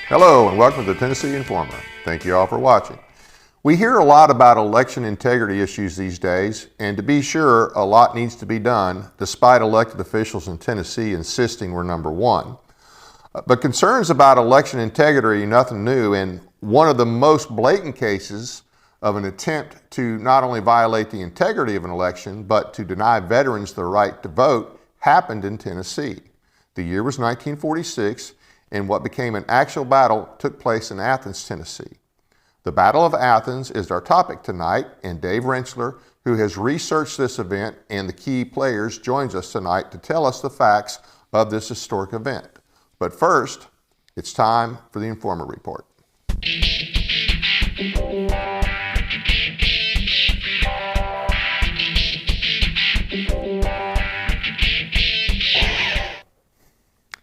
Hello and welcome to the Tennessee Informer. Thank you all for watching. We hear a lot about election integrity issues these days, and to be sure, a lot needs to be done despite elected officials in Tennessee insisting we're number one. But concerns about election integrity are nothing new, and one of the most blatant cases of an attempt to not only violate the integrity of an election, but to deny veterans the right to vote happened in Tennessee. The year was 1946, and what became an actual battle took place in Athens, Tennessee. The Battle of Athens is our topic tonight, and Dave Rentschler, who has researched this event and the key players, joins us tonight to tell us the facts of this historic event. But first, it's time for the Informer Report.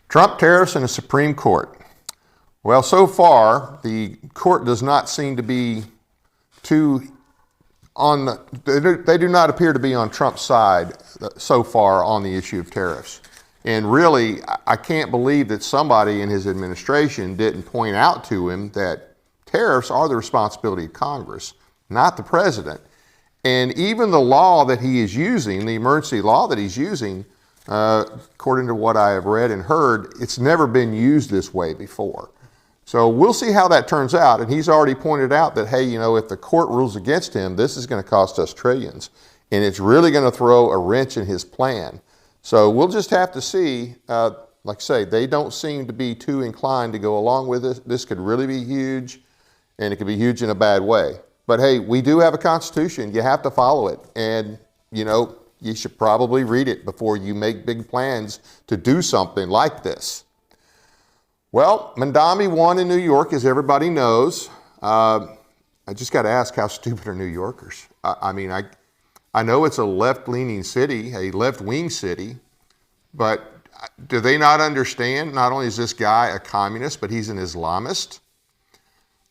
Trump tariffs in the Supreme Court. Well, so far, the court does not seem to be they do not appear to be on Trump's side so far on the issue of tariffs. And really, I can't believe that somebody in his administration didn't point out to him that tariffs are the responsibility of Congress, not the president. And even the law that he is using, the emergency law that he's using, according to what I have read and heard, it's never been used this way before. So we'll see how that turns out. And he's already pointed out that, hey, you know, if the court rules against him, this is going to cost us trillions. And it's really going to throw a wrench in his plan. So we'll just have to see. Like I say, they don't seem to be too inclined to go along with this. This could really be huge, and it could be huge in a bad way. But hey, we do have a Constitution. You have to follow it. And, you know, you should probably read it before you make big plans to do something like this. Well, Mamdani won in New York, as everybody knows. I just got to ask, how stupid are New Yorkers? I know it's a left-leaning city, a left-wing city, but do they not understand? Not only is this guy a communist, but he's an Islamist.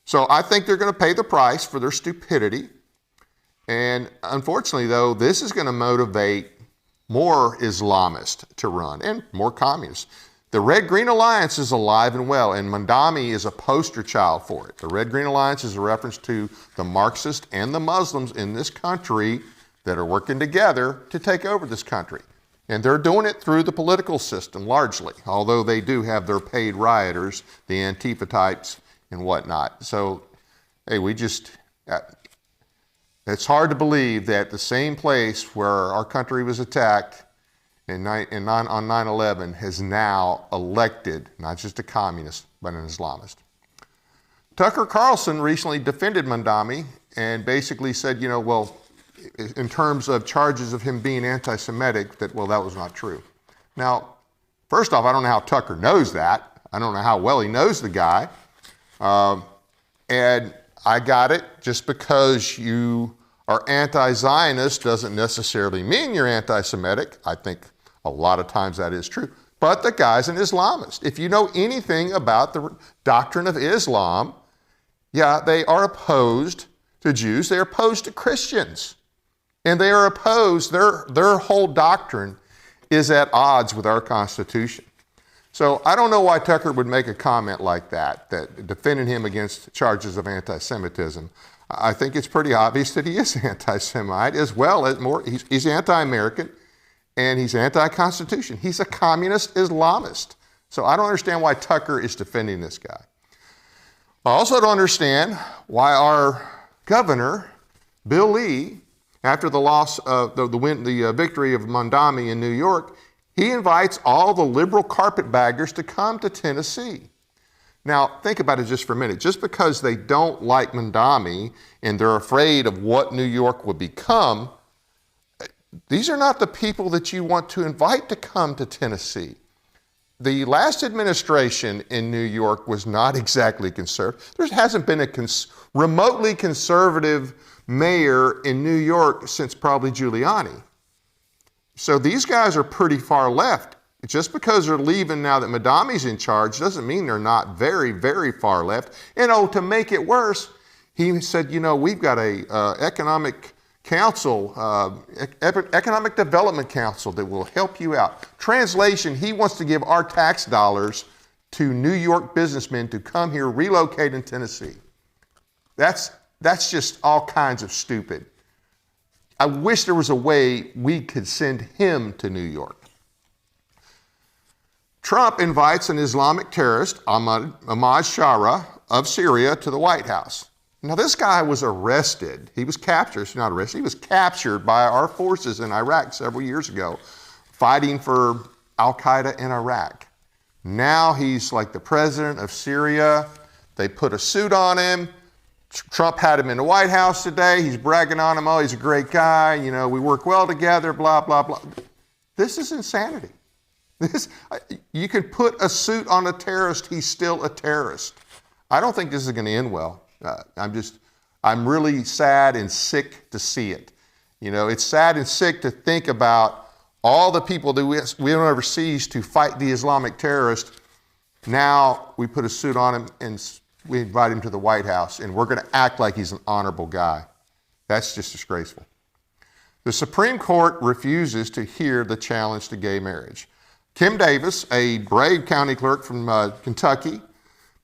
So I think they're going to pay the price for their stupidity. And unfortunately, though, this is going to motivate more Islamists to run and more communists. The Red-Green Alliance is alive and well, and Mamdani is a poster child for it. The Red-Green Alliance is a reference to the Marxists and the Muslims in this country that are working together to take over this country. And they're doing it through the political system largely, although they do have their paid rioters, the Antifa types and whatnot. So, hey, it's hard to believe that the same place where our country was attacked on 9/11 has now elected not just a communist, but an Islamist. Tucker Carlson recently defended Mamdani and basically said, you know, well, in terms of charges of him being anti-Semitic, that was not true. Now, first off, I don't know how Tucker knows that. I don't know how well he knows the guy. And I got it. Just because you are anti-Zionist doesn't necessarily mean you're anti-Semitic. I think a lot of times that is true. But the guy's an Islamist. If you know anything about the doctrine of Islam, yeah, they are opposed to Jews. They are opposed to Christians. And they are opposed, their whole doctrine is at odds with our Constitution. So I don't know why Tucker would make a comment like that defending him against charges of anti-Semitism. I think it's pretty obvious that he is anti-Semite as well as he's anti-American and he's anti-Constitution. He's a communist Islamist. So I don't understand why Tucker is defending this guy. I also don't understand why our governor, Bill Lee, after the loss of the victory of Mamdani in New York, he invites all the liberal carpetbaggers to come to Tennessee. Now, think about it just for a minute. Just because they don't like Mamdani and they're afraid of what New York will become, these are not the people that you want to invite to come to Tennessee. The last administration in New York was not exactly conservative. There hasn't been a remotely conservative mayor in New York since probably Giuliani. So these guys are pretty far left. Just because they're leaving now that Mamdani's in charge doesn't mean they're not very, very far left. And to make it worse, he said, you know, we've got a economic council, economic development council that will help you out. Translation, he wants to give our tax dollars to New York businessmen to come here, relocate in Tennessee. That's just all kinds of stupid. I wish there was a way we could send him to New York. Trump invites an Islamic terrorist, Ahmad Shara of Syria, to the White House. Now, this guy was arrested. He was captured, not arrested, he was captured by our forces in Iraq several years ago, fighting for Al-Qaeda in Iraq. Now he's like the president of Syria. They put a suit on him. Trump had him in the White House today. He's bragging on him. Oh, he's a great guy. You know, we work well together, blah, blah, blah. This is insanity. You can put a suit on a terrorist. He's still a terrorist. I don't think this is going to end well. I'm really sad and sick to see it. You know, it's sad and sick to think about all the people that we went overseas to fight the Islamic terrorist. Now we put a suit on him and we invite him to the White House, and we're going to act like he's an honorable guy. That's just disgraceful. The Supreme Court refuses to hear the challenge to gay marriage. Kim Davis, a brave county clerk from Kentucky,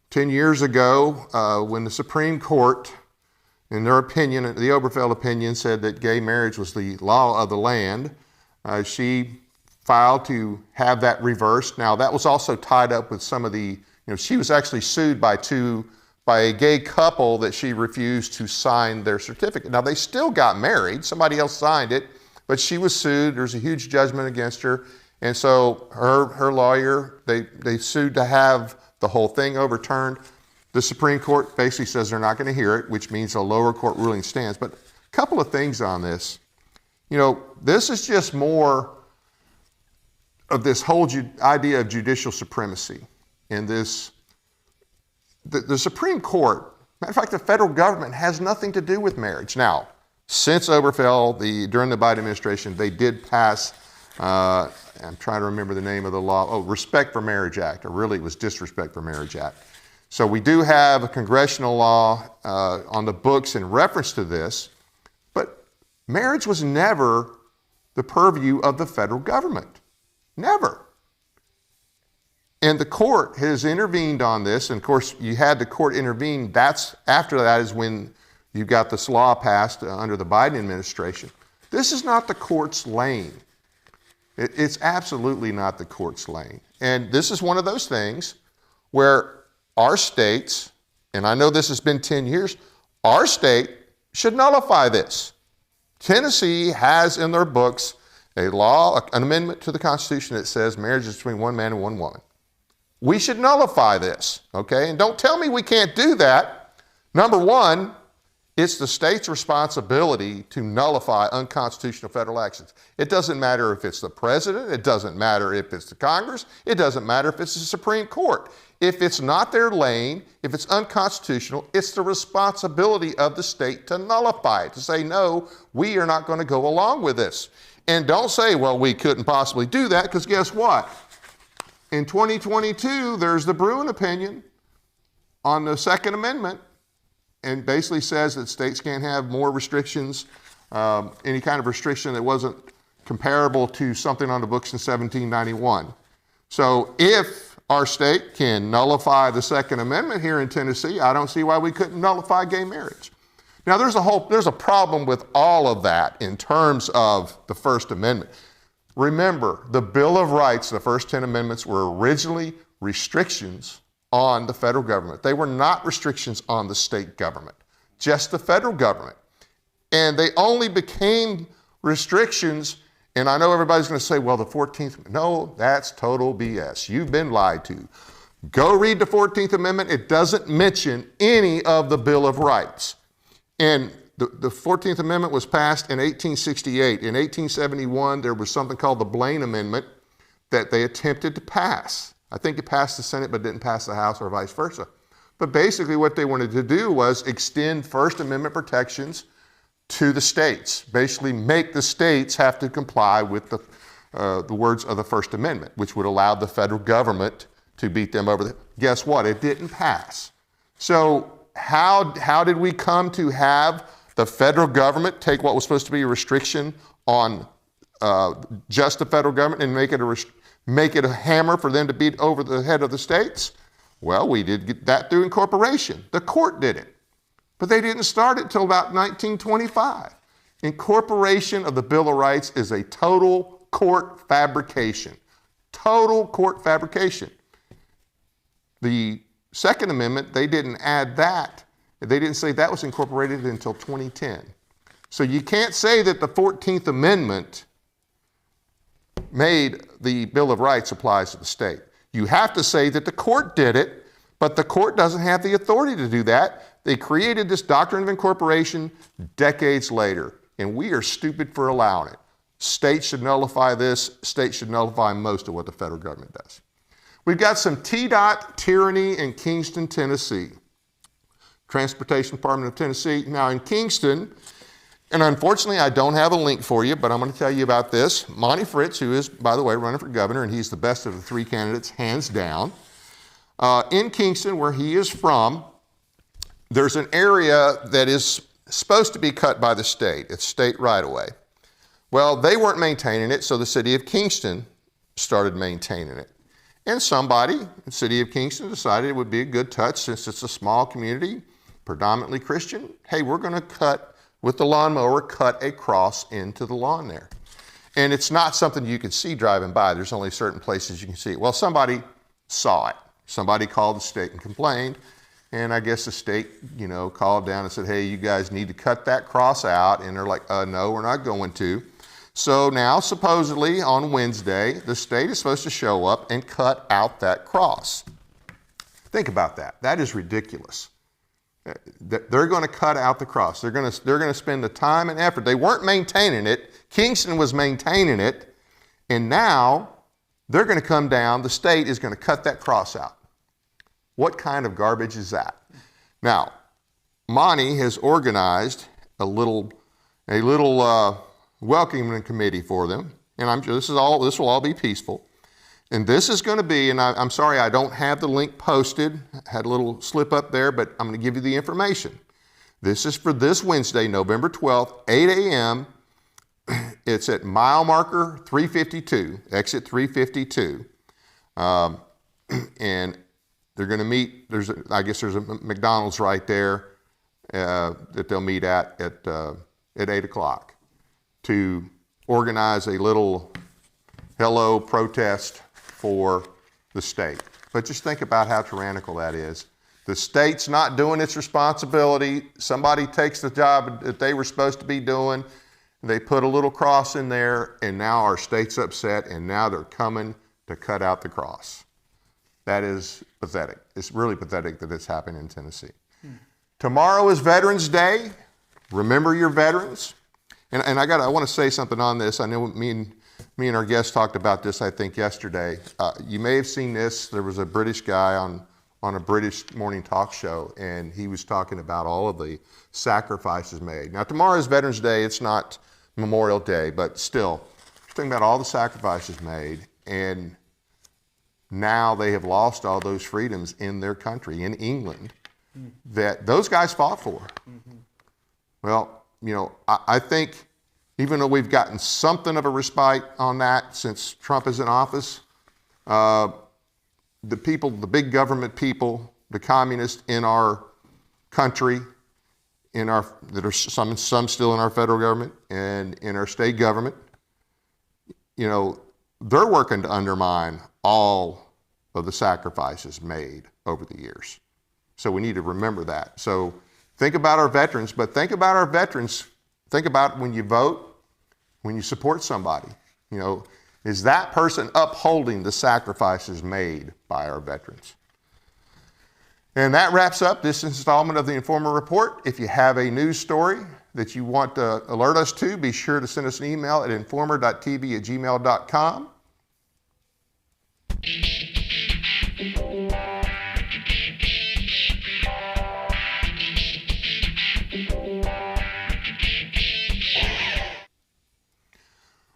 10 years ago, when the Supreme Court, in their opinion, the Obergefell opinion, said that gay marriage was the law of the land, she filed to have that reversed. Now, that was also tied up with some of the, she was actually sued by a gay couple that she refused to sign their certificate. Now, they still got married. Somebody else signed it, but she was sued. There's a huge judgment against her. And so her lawyer, they sued to have the whole thing overturned. The Supreme Court basically says they're not going to hear it, which means a lower court ruling stands. But a couple of things on this. This is just more of this whole idea of judicial supremacy. And the Supreme Court, matter of fact, the federal government has nothing to do with marriage. Now, since Obergefell, during the Biden administration, they did pass, I'm trying to remember the name of the law, Respect for Marriage Act, or really it was Disrespect for Marriage Act. So we do have a congressional law on the books in reference to this, but marriage was never the purview of the federal government. Never. And the court has intervened on this, and of course you had the court intervene. After that is when you got this law passed under the Biden administration. This is not the court's lane. It's absolutely not the court's lane. And this is one of those things where our states, and I know this has been 10 years, our state should nullify this. Tennessee has in their books a law, an amendment to the Constitution that says marriage is between one man and one woman. We should nullify this, okay? And don't tell me we can't do that. Number one, it's the state's responsibility to nullify unconstitutional federal actions. It doesn't matter if it's the president, it doesn't matter if it's the Congress, it doesn't matter if it's the Supreme Court. If it's not their lane, if it's unconstitutional, it's the responsibility of the state to nullify it, to say, no, we are not going to go along with this. And don't say, well, we couldn't possibly do that, because guess what? In 2022, there's the Bruin opinion on the Second Amendment, and basically says that states can't have more restrictions, any kind of restriction that wasn't comparable to something on the books in 1791. So if our state can nullify the Second Amendment here in Tennessee, I don't see why we couldn't nullify gay marriage. Now, there's a problem with all of that in terms of the First Amendment. Remember, the Bill of Rights, the first 10 amendments, were originally restrictions on the federal government. They were not restrictions on the state government, just the federal government. And they only became restrictions, and I know everybody's going to say, well, the 14th, no, that's total BS. You've been lied to. Go read the 14th Amendment. It doesn't mention any of the Bill of Rights. And the 14th Amendment was passed in 1868. In 1871, there was something called the Blaine Amendment that they attempted to pass. I think it passed the Senate but didn't pass the House, or vice versa. But basically what they wanted to do was extend First Amendment protections to the states. Basically make the states have to comply with the words of the First Amendment, which would allow the federal government to beat them over the... Guess what? It didn't pass. So how did we come to have the federal government take what was supposed to be a restriction on just the federal government and make it a hammer for them to beat over the head of the states? Well, we did get that through incorporation. The court did it. But they didn't start it until about 1925. Incorporation of the Bill of Rights is a total court fabrication. Total court fabrication. The Second Amendment, they didn't add that. They didn't say that was incorporated until 2010. So you can't say that the 14th Amendment made the Bill of Rights applies to the state. You have to say that the court did it, but the court doesn't have the authority to do that. They created this doctrine of incorporation decades later, and we are stupid for allowing it. States should nullify this. States should nullify most of what the federal government does. We've got some TDOT tyranny in Kingston, Tennessee. Transportation Department of Tennessee. Now in Kingston, and unfortunately I don't have a link for you, but I'm going to tell you about this. Monty Fritz, who is, by the way, running for governor, and he's the best of the three candidates, hands down. In Kingston, where he is from, there's an area that is supposed to be cut by the state. It's state right-of-way. Well, they weren't maintaining it, so the city of Kingston started maintaining it. And somebody, the city of Kingston, decided it would be a good touch, since it's a small community, predominantly Christian. Hey, we're going to cut, with the lawnmower, cut a cross into the lawn there. And it's not something you can see driving by. There's only certain places you can see it. Well, somebody saw it. Somebody called the state and complained. And I guess the state, called down and said, hey, you guys need to cut that cross out. And they're like, no, we're not going to. So now, supposedly, on Wednesday, the state is supposed to show up and cut out that cross. Think about that. That is ridiculous. They're going to cut out the cross. They're going to spend the time and effort. They weren't maintaining it. Kingston was maintaining it. And now, they're going to come down. The state is going to cut that cross out. What kind of garbage is that? Now, Monty has organized a little welcoming committee for them, and this will all be peaceful. And this is going to be, and I'm sorry I don't have the link posted. I had a little slip up there, but I'm going to give you the information. This is for this Wednesday, November 12th, 8 a.m. It's at mile marker 352, exit 352, and they're going to meet. I guess there's a McDonald's right there that they'll meet at 8 o'clock to organize a little hello protest for the state. But just think about how tyrannical that is. The state's not doing its responsibility. Somebody takes the job that they were supposed to be doing. They put a little cross in there, and now our state's upset, and now they're coming to cut out the cross. That is pathetic. It's really pathetic that it's happening in Tennessee. Tomorrow is Veterans Day. Remember your veterans. And I want to say something on this. I know me and our guest talked about this, I think, yesterday. You may have seen this. There was a British guy on a British morning talk show, and he was talking about all of the sacrifices made. Now, tomorrow is Veterans Day. It's not Memorial Day, but still, we're talking about all the sacrifices made, and now they have lost all those freedoms in their country, in England, that those guys fought for. Mm-hmm. Well, I think even though we've gotten something of a respite on that since Trump is in office, the people, the big government people, the communists in our country, that are some still in our federal government and in our state government, they're working to undermine all of the sacrifices made over the years. So we need to remember that. So think about our veterans, but think about our veterans. Think about when you vote, when you support somebody, is that person upholding the sacrifices made by our veterans? And that wraps up this installment of the Informer Report. If you have a news story that you want to alert us to, be sure to send us an email at informer.tv@gmail.com.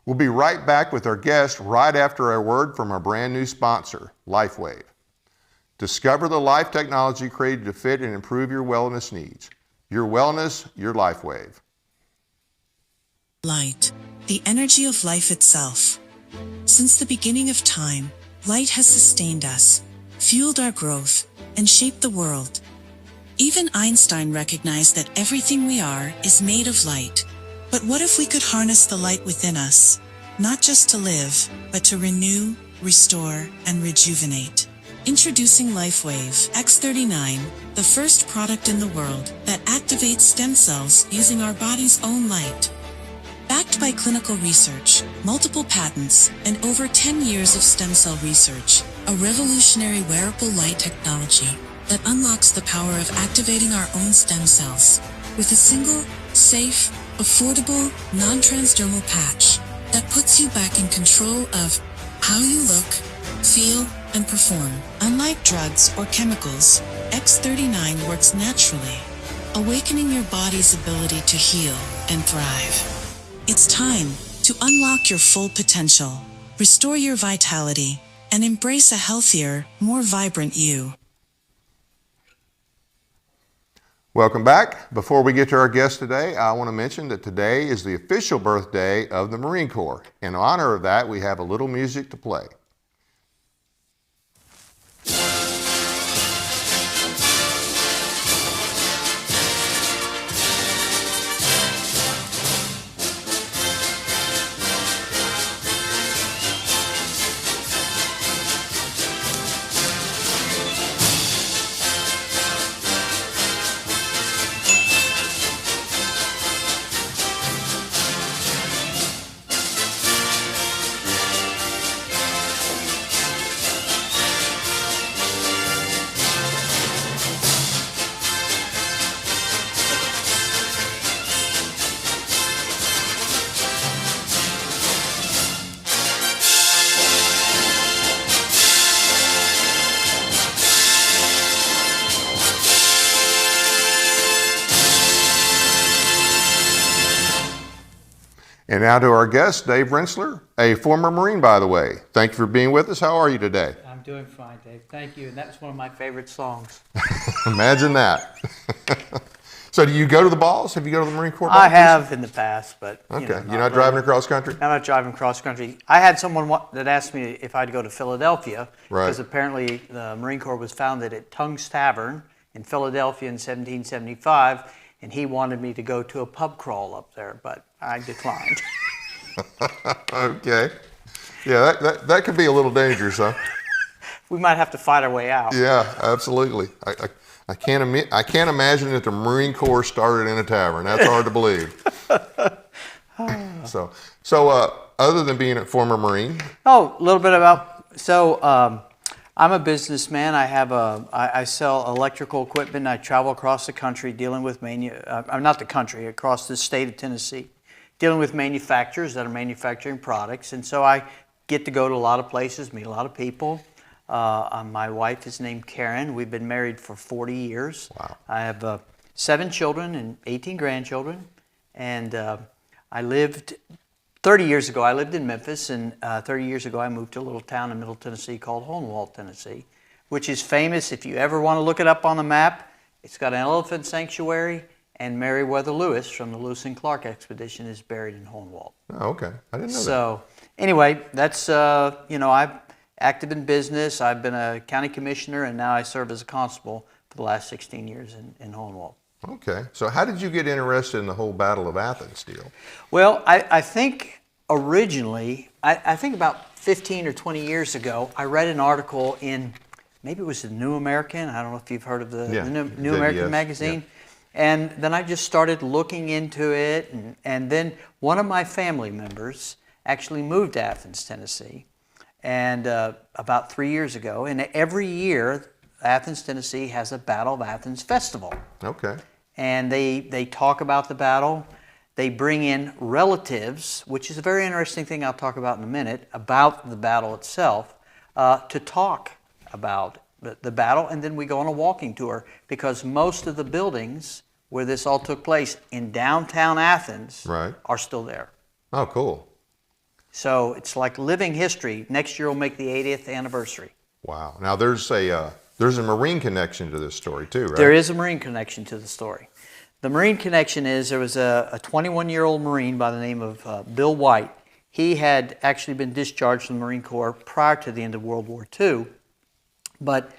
We'll be right back with our guest right after a word from our brand new sponsor, LifeWave. Discover the life technology created to fit and improve your wellness needs. Your wellness, your LifeWave. Light, the energy of life itself. Since the beginning of time, light has sustained us, fueled our growth, and shaped the world. Even Einstein recognized that everything we are is made of light. But what if we could harness the light within us, not just to live, but to renew, restore, and rejuvenate? Introducing LifeWave X39, the first product in the world that activates stem cells using our body's own light. Backed by clinical research, multiple patents, and over 10 years of stem cell research, a revolutionary wearable light technology that unlocks the power of activating our own stem cells with a single, safe, affordable, non-transdermal patch that puts you back in control of how you look, feel, and perform. Unlike drugs or chemicals, X39 works naturally, awakening your body's ability to heal and thrive. It's time to unlock your full potential, restore your vitality, and embrace a healthier, more vibrant you. Welcome back. Before we get to our guest today, I want to mention that today is the official birthday of the Marine Corps. In honor of that, we have a little music to play. And now to our guest, Dave Rentschler, a former Marine, by the way. Thank you for being with us. How are you today? I'm doing fine, Dave. Thank you. And that's one of my favorite songs. Imagine that. So do you go to the balls? Have you go to the Marine Corps? I have in the past, but okay. You're not driving across country? I'm not driving cross country. I had someone that asked me if I'd go to Philadelphia, right, because apparently the Marine Corps was founded at Tung's Tavern in Philadelphia in 1775, and he wanted me to go to a pub crawl up there, but I declined. Okay. Yeah, that could be a little dangerous, huh? We might have to fight our way out. Yeah, absolutely. I can't imagine that the Marine Corps started in a tavern. That's hard to believe. So other than being a former Marine? Oh, a little bit about, I'm a businessman. I sell electrical equipment. I travel across the country dealing with not the country, across the state of Tennessee, dealing with manufacturers that are manufacturing products. And so I get to go to a lot of places, meet a lot of people. My wife is named Karen. We've been married for 40 years. Wow. I have 7 children and 18 grandchildren. And I lived 30 years ago, I lived in Memphis, and 30 years ago I moved to a little town in Middle Tennessee called Hohenwald, Tennessee, which is famous. If you ever want to look it up on the map, it's got an elephant sanctuary, and Meriwether Lewis from the Lewis and Clark expedition is buried in Hohenwald. Oh, okay. I didn't know that. So anyway, that's, I'm active in business. I've been a county commissioner, and now I serve as a constable for the last 16 years in Hohenwald. Okay. So how did you get interested in the whole Battle of Athens deal? Well, I think originally, I think about 15 or 20 years ago, I read an article in, maybe it was the New American. I don't know if you've heard of the New American magazine. Yeah. And then I just started looking into it. And then one of my family members actually moved to Athens, Tennessee, and about 3 years ago. And every year, Athens, Tennessee has a Battle of Athens festival. Okay. And they talk about the battle. They bring in relatives, which is a very interesting thing I'll talk about in a minute, about the battle itself, to talk about the battle. And then we go on a walking tour, because most of the buildings where this all took place in downtown Athens are still there. Oh, cool. So it's like living history. Next year will make the 80th anniversary. Wow. Now there's a Marine connection to this story too, right? There is a Marine connection to the story. The Marine connection is there was a 21-year-old Marine by the name of Bill White. He had actually been discharged from the Marine Corps prior to the end of World War II. But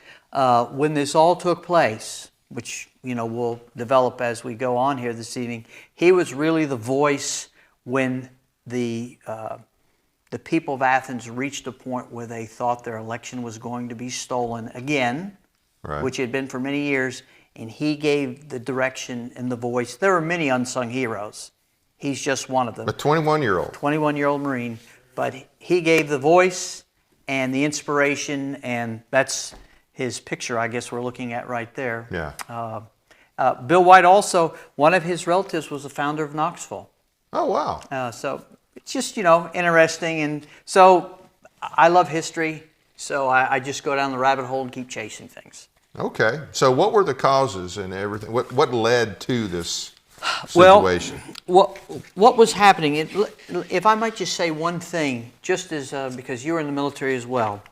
when this all took place, which we'll develop as we go on here this evening, he was really the voice when the people of Athens reached a point where they thought their election was going to be stolen again, right, which had been for many years, and he gave the direction and the voice. There are many unsung heroes. He's just one of them. A 21-year-old. 21-year-old Marine, but he gave the voice and the inspiration, and that's his picture, I guess we're looking at right there. Yeah. Bill White also, one of his relatives was the founder of Knoxville. Oh, wow. So it's just, interesting. And so I love history, so I just go down the rabbit hole and keep chasing things. Okay. So what were the causes and everything? What led to this situation? Well, what was happening, if I might just say one thing, just as because you were in the military as well,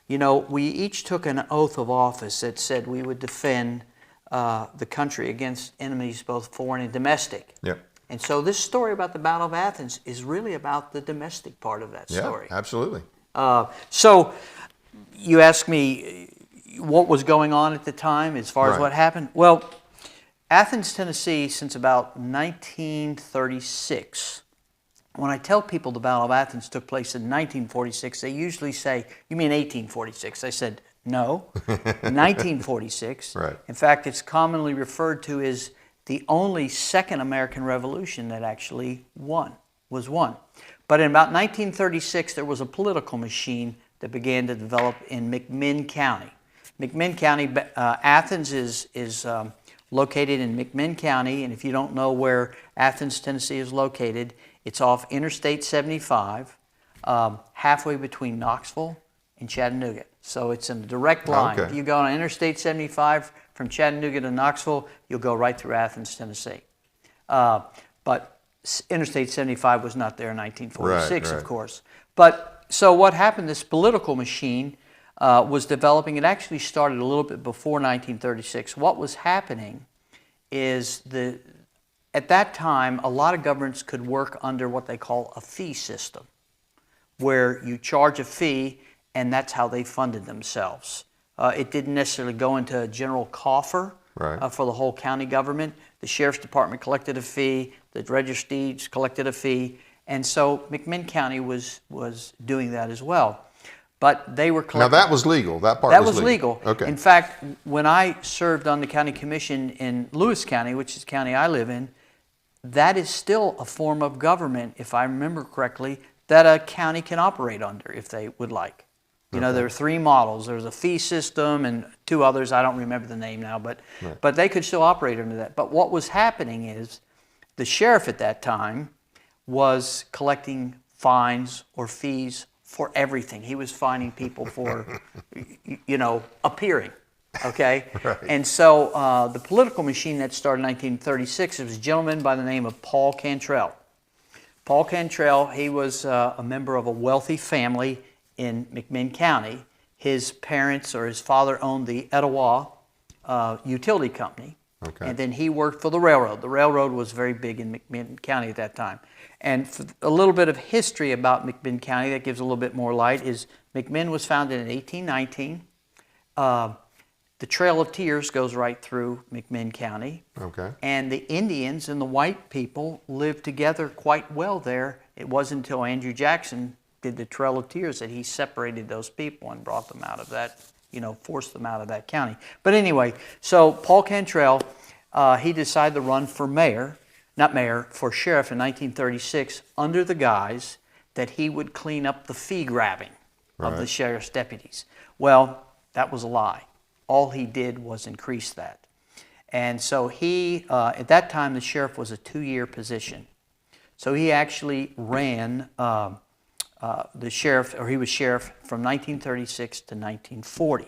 we each took an oath of office that said we would defend the country against enemies, both foreign and domestic. Yep. And so this story about the Battle of Athens is really about the domestic part of that story. Yeah, absolutely. So you ask me what was going on at the time as far as what happened. Well, Athens, Tennessee, since about 1936. When I tell people the Battle of Athens took place in 1946, they usually say, "You mean 1846?" I said, "No, 1946." Right. In fact, it's commonly referred to as the only second American Revolution that actually was won. But in about 1936, there was a political machine that began to develop in McMinn County. McMinn County, Athens is located in McMinn County, and if you don't know where Athens, Tennessee is located, it's off Interstate 75, halfway between Knoxville and Chattanooga. So it's in a direct line. Okay. If you go on Interstate 75 from Chattanooga to Knoxville, you'll go right through Athens, Tennessee. But Interstate 75 was not there in 1946, of course. But so what happened, this political machine was developing. It actually started a little bit before 1936. What was happening is at that time, a lot of governments could work under what they call a fee system, where you charge a fee and that's how they funded themselves. It didn't necessarily go into a general coffer for the whole county government. The sheriff's department collected a fee, the register of deeds collected a fee, and so McMinn County was doing that as well. But they were collecting. Now that was legal. That part was legal. Okay. In fact, when I served on the county commission in Lewis County, which is the county I live in, that is still a form of government, if I remember correctly, that a county can operate under if they would like. There are three models. There's a fee system and two others. I don't remember the name now, but they could still operate under that. But what was happening is the sheriff at that time was collecting fines or fees for everything. He was fining people for, appearing, okay? Right. And so the political machine that started in 1936, it was a gentleman by the name of Paul Cantrell. Paul Cantrell, he was a member of a wealthy family in McMinn County. His parents or his father owned the Etowah utility company. Okay. And then he worked for the railroad. The railroad was very big in McMinn County at that time. And for a little bit of history about McMinn County that gives a little bit more light is McMinn was founded in 1819. The Trail of Tears goes right through McMinn County. Okay. And the Indians and the white people lived together quite well there. It wasn't until Andrew Jackson did the Trail of Tears that he separated those people and brought them out of that, forced them out of that county. But anyway, so Paul Cantrell, he decided to run for for sheriff in 1936 under the guise that he would clean up the fee grabbing of the sheriff's deputies. Well, that was a lie. All he did was increase that. And so he, at that time, the sheriff was a 2-year position. So he actually ran the sheriff, or he was sheriff from 1936 to 1940.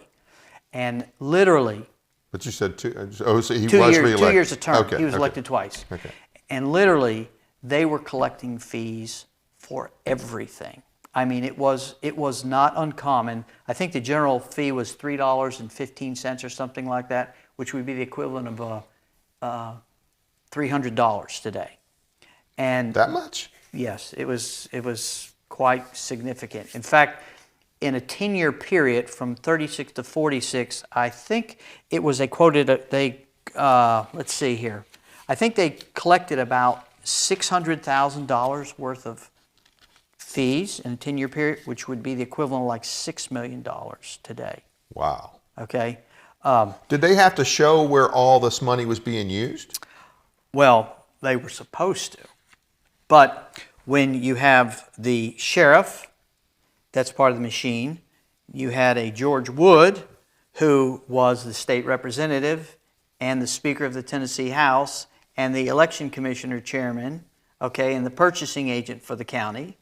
And literally... But you said two, so he was reelected. 2 years a term. Okay, He was elected twice. Okay. And literally, they were collecting fees for everything. I mean, it was not uncommon. I think the general fee was $3.15 or something like that, which would be the equivalent of $300 today. And that much? yes, it was quite significant. In fact, in a 10-year period from 36 to 46, I think it was, let's see here. I think they collected about $600,000 worth of fees in a 10-year period, which would be the equivalent of like $6 million today. Wow. Okay. Did they have to show where all this money was being used? Well, they were supposed to. But when you have the sheriff, that's part of the machine, you had a George Wood, who was the state representative and the Speaker of the Tennessee House and the election commissioner chairman, okay, and the purchasing agent for the county.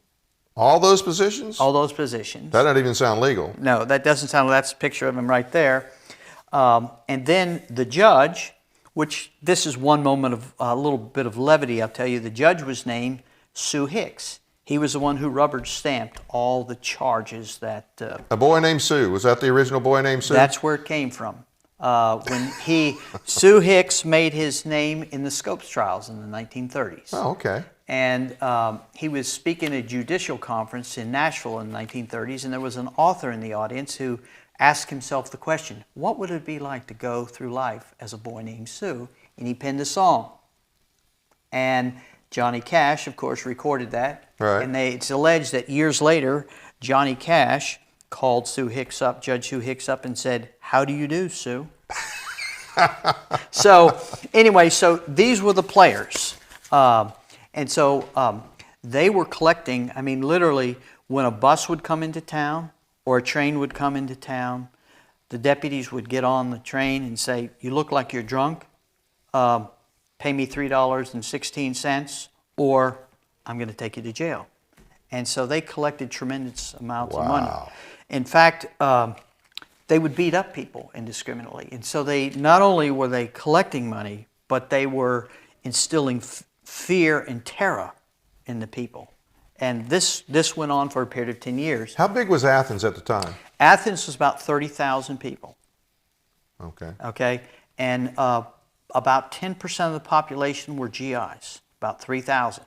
All those positions? All those positions. That doesn't even sound legal. No, that doesn't sound, that's a picture of him right there. And then the judge, which this is one moment of a little bit of levity, I'll tell you. The judge was named Sue Hicks. He was the one who rubber stamped all the charges that... a boy named Sue. Was that the original boy named Sue? That's where it came from. Sue Hicks made his name in the Scopes trials in the 1930s. Oh, okay. And he was speaking at a judicial conference in Nashville in the 1930s, and there was an author in the audience who asked himself the question, what would it be like to go through life as a boy named Sue? And he penned a song. And Johnny Cash, of course, recorded that. Right. And it's alleged that years later, Johnny Cash called Sue Hicks up, Judge Sue Hicks up, and said, "How do you do, Sue?" So anyway, so these were the players. And so they were collecting, I mean, literally, when a bus would come into town or a train would come into town, the deputies would get on the train and say, "You look like you're drunk. Pay me $3.16 or I'm going to take you to jail." And so they collected tremendous amounts of money. In fact, they would beat up people indiscriminately. And so they not only were they collecting money, but they were instilling fear and terror in the people. And this went on for a period of 10 years. How big was Athens at the time? Athens was about 30,000 people. Okay. Okay? And about 10% of the population were GIs, about 3,000.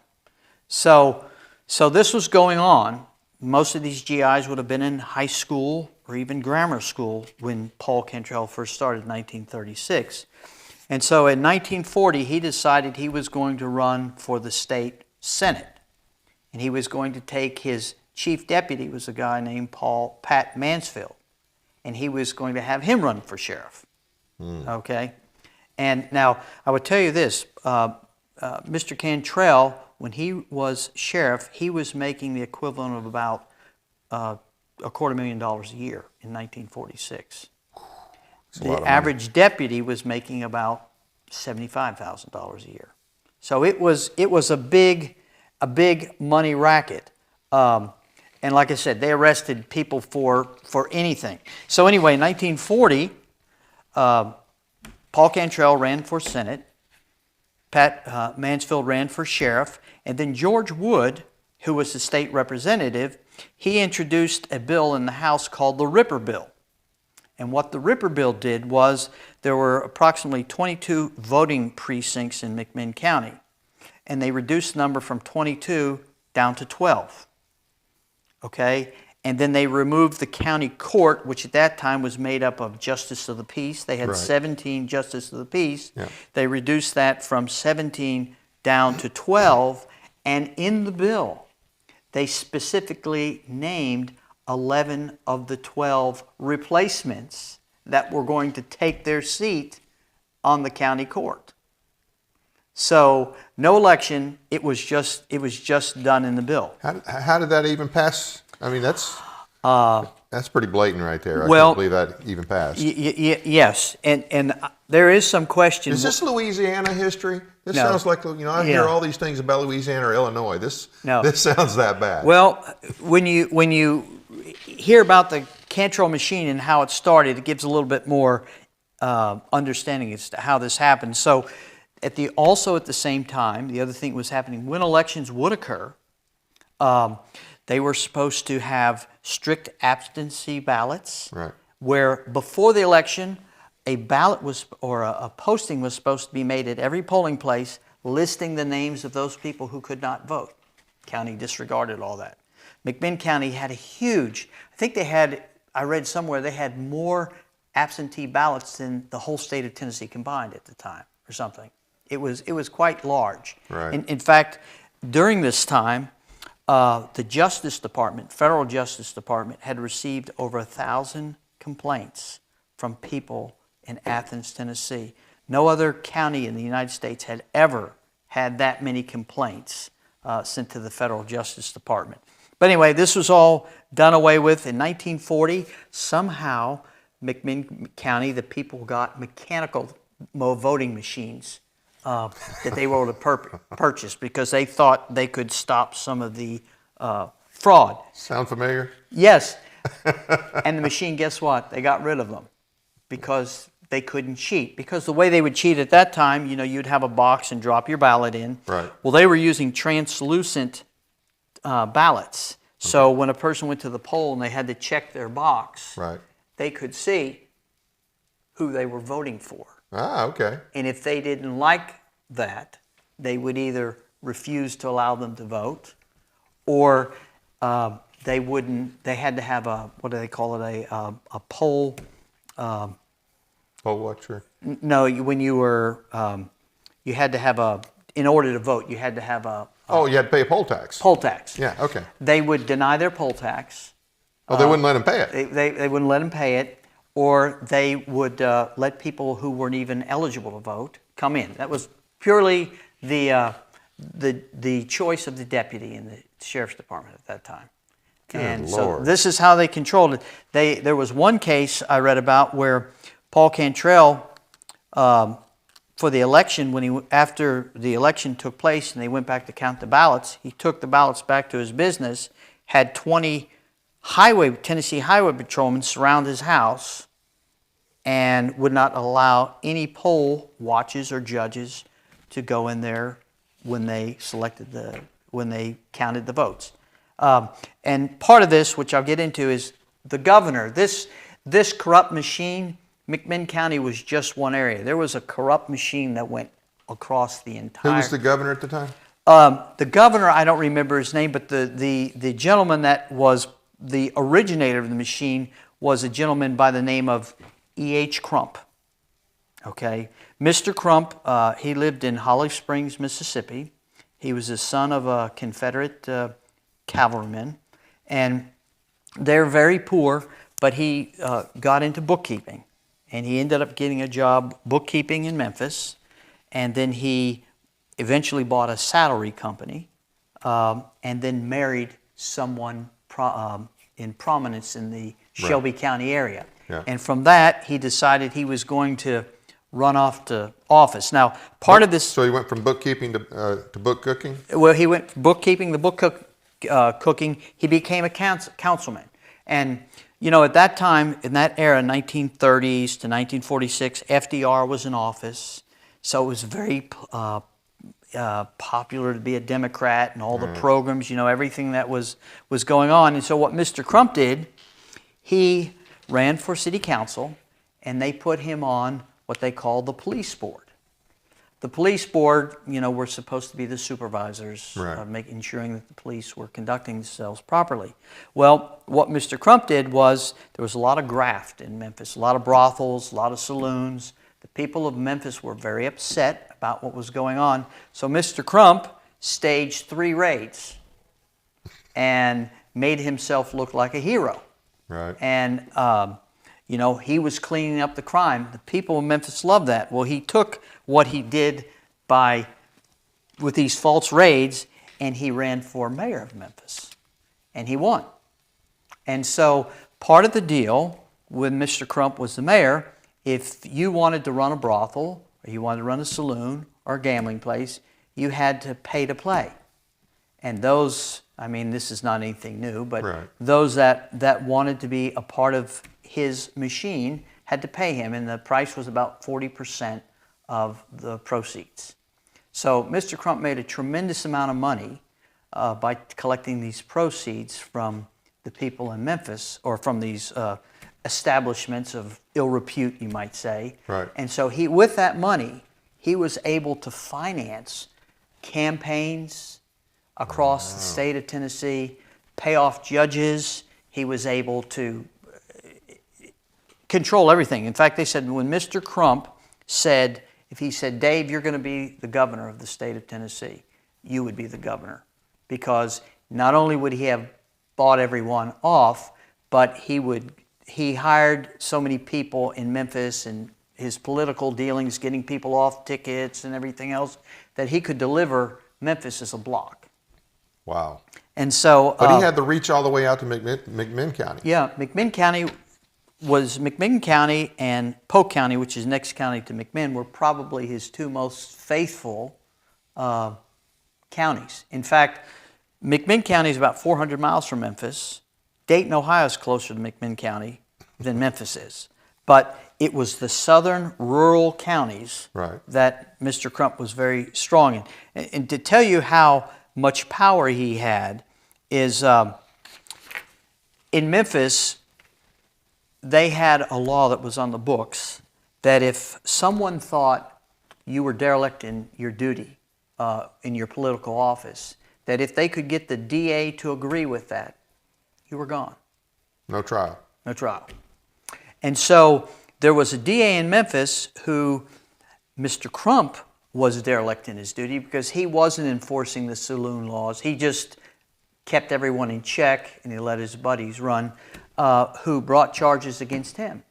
So this was going on. Most of these GIs would have been in high school or even grammar school when Paul Cantrell first started in 1936. And so in 1940, he decided he was going to run for the state Senate. And he was going to take his chief deputy, was a guy named Pat Mansfield, and he was going to have him run for sheriff. Okay? And now, I would tell you this, Mr. Cantrell, when he was sheriff, he was making the equivalent of about $250,000 a year in 1946. The average deputy was making about $75,000 a year. So it was a big money racket. And like I said, they arrested people for anything. So anyway, in 1940, Paul Cantrell ran for Senate. Pat Mansfield ran for sheriff. And then George Wood, who was the state representative, he introduced a bill in the House called the Ripper Bill. And what the Ripper Bill did was there were approximately 22 voting precincts in McMinn County. And they reduced the number from 22 down to 12. Okay? And then they removed the county court, which at that time was made up of justice of the peace. They had 17 justice of the peace. Yeah. They reduced that from 17 down to 12. And in the bill, they specifically named 11 of the 12 replacements that were going to take their seat on the county court. So no election, it was just done in the bill. How did that even pass? I mean, that's pretty blatant right there. I can't believe that even passed. Yes, and there is some question. Is this Louisiana history? This sounds like, I hear all these things about Louisiana or Illinois. This sounds that bad. Well, when you hear about the Cantrell machine and how it started, it gives a little bit more understanding as to how this happened. So also at the same time, the other thing that was happening, when elections would occur, they were supposed to have strict absentee ballots, where before the election, a ballot a posting was supposed to be made at every polling place listing the names of those people who could not vote. County disregarded all that. McMinn County had a huge, I think they had, I read somewhere, they had more absentee ballots than the whole state of Tennessee combined at the time or something. It was quite large. Right. In fact, during this time, the Justice Department, Federal Justice Department, had received over 1,000 complaints from people in Athens, Tennessee. No other county in the United States had ever had that many complaints sent to the Federal Justice Department. But anyway, this was all done away with. In 1940, somehow, McMinn County, the people got mechanical voting machines that they were able to purchase because they thought they could stop some of the fraud. Sound familiar? Yes. And the machine, guess what? They got rid of them because they couldn't cheat. Because the way they would cheat at that time, you know, you'd have a box and drop your ballot in. Right. Well, they were using translucent ballots. So when a person went to the poll and they had to check their box, right, they could see who they were voting for. Ah, okay. And if they didn't like that, they would either refuse to allow them to vote, or they had to have a, what do they call it, a poll. Poll watcher? No, when you were, you had to have in order to vote, you had to have oh, you had to pay a poll tax. Poll tax. Yeah, okay. They would deny their poll tax. Oh, they wouldn't let them pay it. They wouldn't let them pay it. Or they would let people who weren't even eligible to vote come in. That was purely the choice of the deputy in the sheriff's department at that time. Good and Lord. So this is how they controlled it. There was one case I read about where Paul Cantrell, for the election, after the election took place and they went back to count the ballots, he took the ballots back to his business, had 20 Tennessee highway patrolmen surround his house and would not allow any poll watchers or judges to go in there when they counted the votes. And part of this, which I'll get into, is the governor. This corrupt machine, McMinn County was just one area. There was a corrupt machine that went across the entire. Who was the governor at the time? The governor, I don't remember his name, but the gentleman that was the originator of the machine was a gentleman by the name of E.H. Crump. Okay, Mr. Crump, he lived in Holly Springs, Mississippi. He was the son of a Confederate cavalryman, and they're very poor, but he got into bookkeeping, and he ended up getting a job bookkeeping in Memphis, and then he eventually bought a saddlery company, and then married someone in prominence in the Shelby County area. Yeah. And from that, he decided he was going to run off to office. Now, part of this... So he went from bookkeeping to book cooking? Well, he went from bookkeeping to cooking. He became a councilman. And, you know, at that time, in that era, 1930s to 1946, FDR was in office. So it was very popular to be a Democrat, and all the programs, you know, everything that was going on. And so what Mr. Crump did, he ran for city council, and they put him on what they call the police board. The police board, you know, were supposed to be the supervisors, ensuring that the police were conducting themselves properly. Well, what Mr. Crump did was there was a lot of graft in Memphis, a lot of brothels, a lot of saloons. The people of Memphis were very upset about what was going on. So Mr. Crump staged 3 raids and made himself look like a hero. Right. And, you know, he was cleaning up the crime. The people of Memphis loved that. Well, he took what he did with these false raids, and he ran for mayor of Memphis. And he won. And so part of the deal with Mr. Crump was the mayor. If you wanted to run a brothel, or you wanted to run a saloon or a gambling place, you had to pay to play. And those, I mean, this is not anything new, but those that wanted to be a part of his machine had to pay him, and the price was about 40% of the proceeds. So Mr. Crump made a tremendous amount of money by collecting these proceeds from the people in Memphis, or from these establishments of ill repute, you might say. Right. And so with that money, he was able to finance campaigns across the state of Tennessee, pay off judges. He was able to control everything. In fact, they said when Mr. Crump said, if he said, Dave, you're going to be the governor of the state of Tennessee, you would be the governor. Because not only would he have bought everyone off, but he hired so many people in Memphis and his political dealings, getting people off tickets and everything else, that he could deliver Memphis as a block. Wow. And so, but he had the reach all the way out to McMinn County. Yeah, McMinn County and Polk County, which is next county to McMinn, were probably his two most faithful counties. In fact, McMinn County is about 400 miles from Memphis. Dayton, Ohio is closer to McMinn County than Memphis is. But it was the southern rural counties that Mr. Crump was very strong in. And to tell you how much power he had is in Memphis, they had a law that was on the books that if someone thought you were derelict in your duty in your political office, that if they could get the DA to agree with that, you were gone. No trial. No trial. And so there was a DA in Memphis who Mr. Crump was derelict in his duty because he wasn't enforcing the saloon laws. He just kept everyone in check and he let his buddies run, who brought charges against him.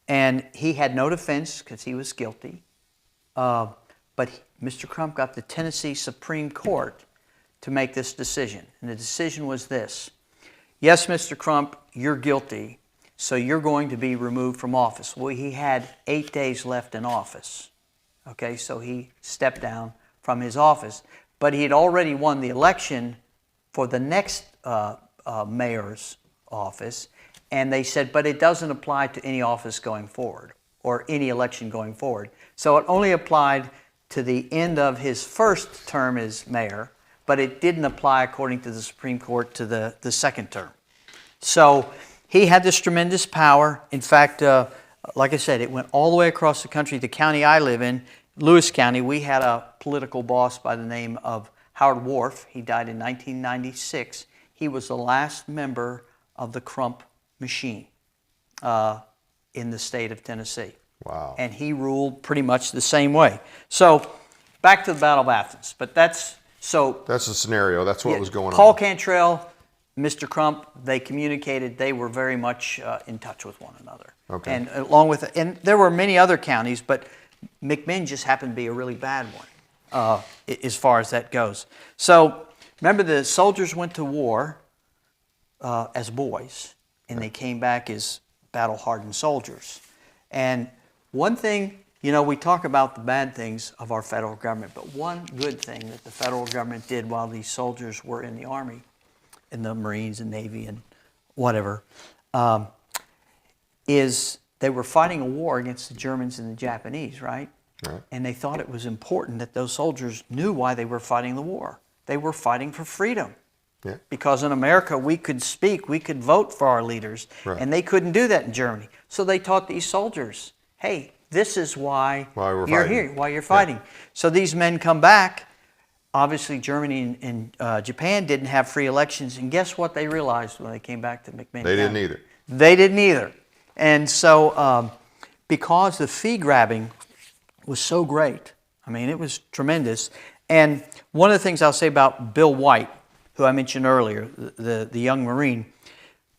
And he had no defense because he was guilty. But Mr. Crump got the Tennessee Supreme Court to make this decision. And the decision was this. Yes, Mr. Crump, you're guilty, so you're going to be removed from office. Well, he had 8 days left in office. Okay, so he stepped down from his office. But he had already won the election for the next mayor's office. And they said, but it doesn't apply to any office going forward or any election going forward. So it only applied to the end of his first term as mayor, but it didn't apply, according to the Supreme Court, to the second term. So he had this tremendous power. In fact, like I said, it went all the way across the country. The county I live in, Lewis County, we had a political boss by the name of Howard Wharf. He died in 1996. He was the last member of the Crump machine in the state of Tennessee. Wow. And he ruled pretty much the same way. So back to the Battle of Athens. But that's the scenario. That's what was going on. Paul Cantrell, Mr. Crump, they communicated. They were very much in touch with one another. Okay. And along with, and there were many other counties, but McMinn just happened to be a really bad one as far as that goes. So remember, the soldiers went to war as boys, and they came back as battle-hardened soldiers. And one thing, you know, we talk about the bad things of our federal government, but one good thing that the federal government did while these soldiers were in the Army, in the Marines and Navy and whatever, is they were fighting a war against the Germans and the Japanese, right? Right. And they thought it was important that those soldiers knew why they were fighting the war. They were fighting for freedom. Yeah. Because in America, we could speak, we could vote for our leaders, right. and they couldn't do that in Germany. So they taught these soldiers, hey, this is why you're here, why you're fighting. Yeah. So these men come back. Obviously, Germany and Japan didn't have free elections, and guess what they realized when they came back to McMinn County? They didn't either. They didn't either. And so because the fee grabbing was so great, I mean, it was tremendous. And one of the things I'll say about Bill White, who I mentioned earlier, the young Marine,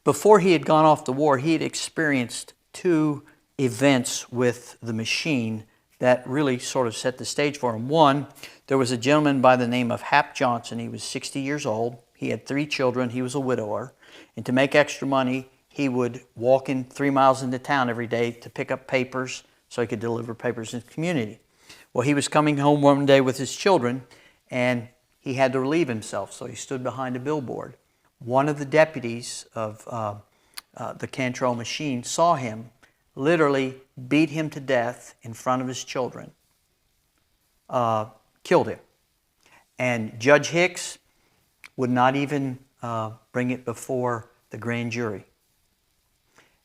before he had gone off to war, he had experienced 2 events with the machine that really sort of set the stage for him. One, there was a gentleman by the name of Hap Johnson. He was 60 years old. He had 3 children. He was a widower. And to make extra money, he would walk in 3 miles into town every day to pick up papers so he could deliver papers in the community. Well, he was coming home one day with his children, and he had to relieve himself, so he stood behind a billboard. One of the deputies of the Cantrell machine saw him, literally beat him to death in front of his children, killed him. And Judge Hicks would not even bring it before the grand jury.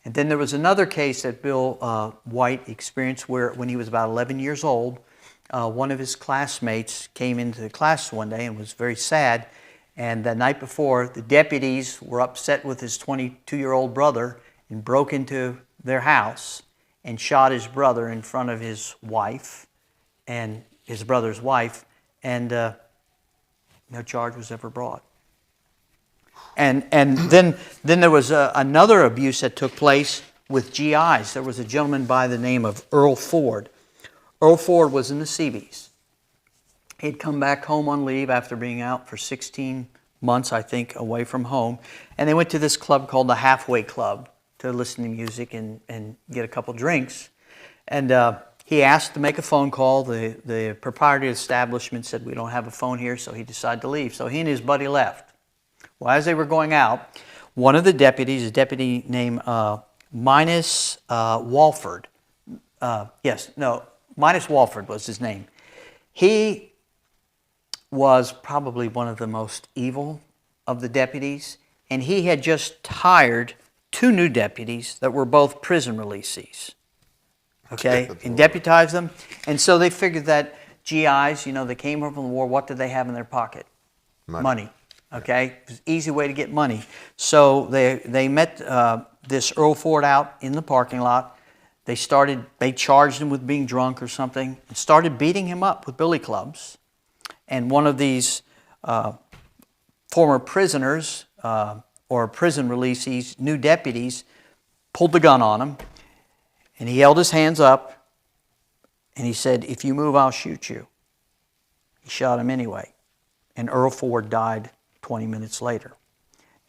And then there was another case that Bill White experienced where when he was about 11 years old, one of his classmates came into the class one day and was very sad, And the night before, the deputies were upset with his 22-year-old brother and broke into their house and shot his brother in front of his wife and his brother's wife, and no charge was ever brought. And then there was another abuse that took place with GIs. There was a gentleman by the name of Earl Ford. Earl Ford was in the Seabees. He'd come back home on leave after being out for 16 months, I think, away from home. And they went to this club called the Halfway Club to listen to music and get a couple drinks. And he asked to make a phone call. The proprietor of the establishment said, "We don't have a phone here," so he decided to leave. So he and his buddy left. Well, as they were going out, one of the deputies, a deputy named Minus Walford, Minus Walford was his name. He was probably one of the most evil of the deputies, and he had just hired 2 new deputies that were both prison releasees. Okay, and deputized them. And so they figured that GIs, they came home from the war, what did they have in their pocket? Money. Okay, it was an easy way to get money. So they met this Earl Ford out in the parking lot. They charged him with being drunk or something, and started beating him up with billy clubs. And one of these former prisoners or prison releasees, new deputies, pulled the gun on him, and he held his hands up, and he said, "If you move, I'll shoot you." He shot him anyway, and Earl Ford died 20 minutes later.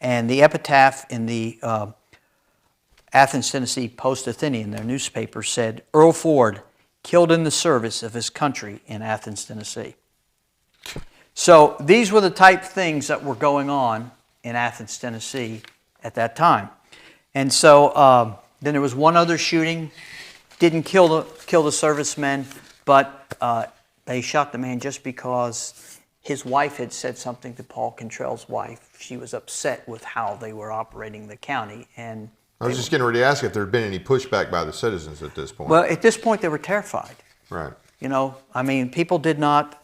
And the epitaph in the Athens, Tennessee Post-Athenian, their newspaper, said, "Earl Ford, killed in the service of his country in Athens, Tennessee." So these were the type things that were going on in Athens, Tennessee at that time. And so then there was one other shooting. Didn't kill the servicemen, but they shot the man just because his wife had said something to Paul Cantrell's wife. She was upset with how they were operating the county. And I was just getting ready to ask if there had been any pushback by the citizens at this point. Well, at this point they were terrified. Right. People did not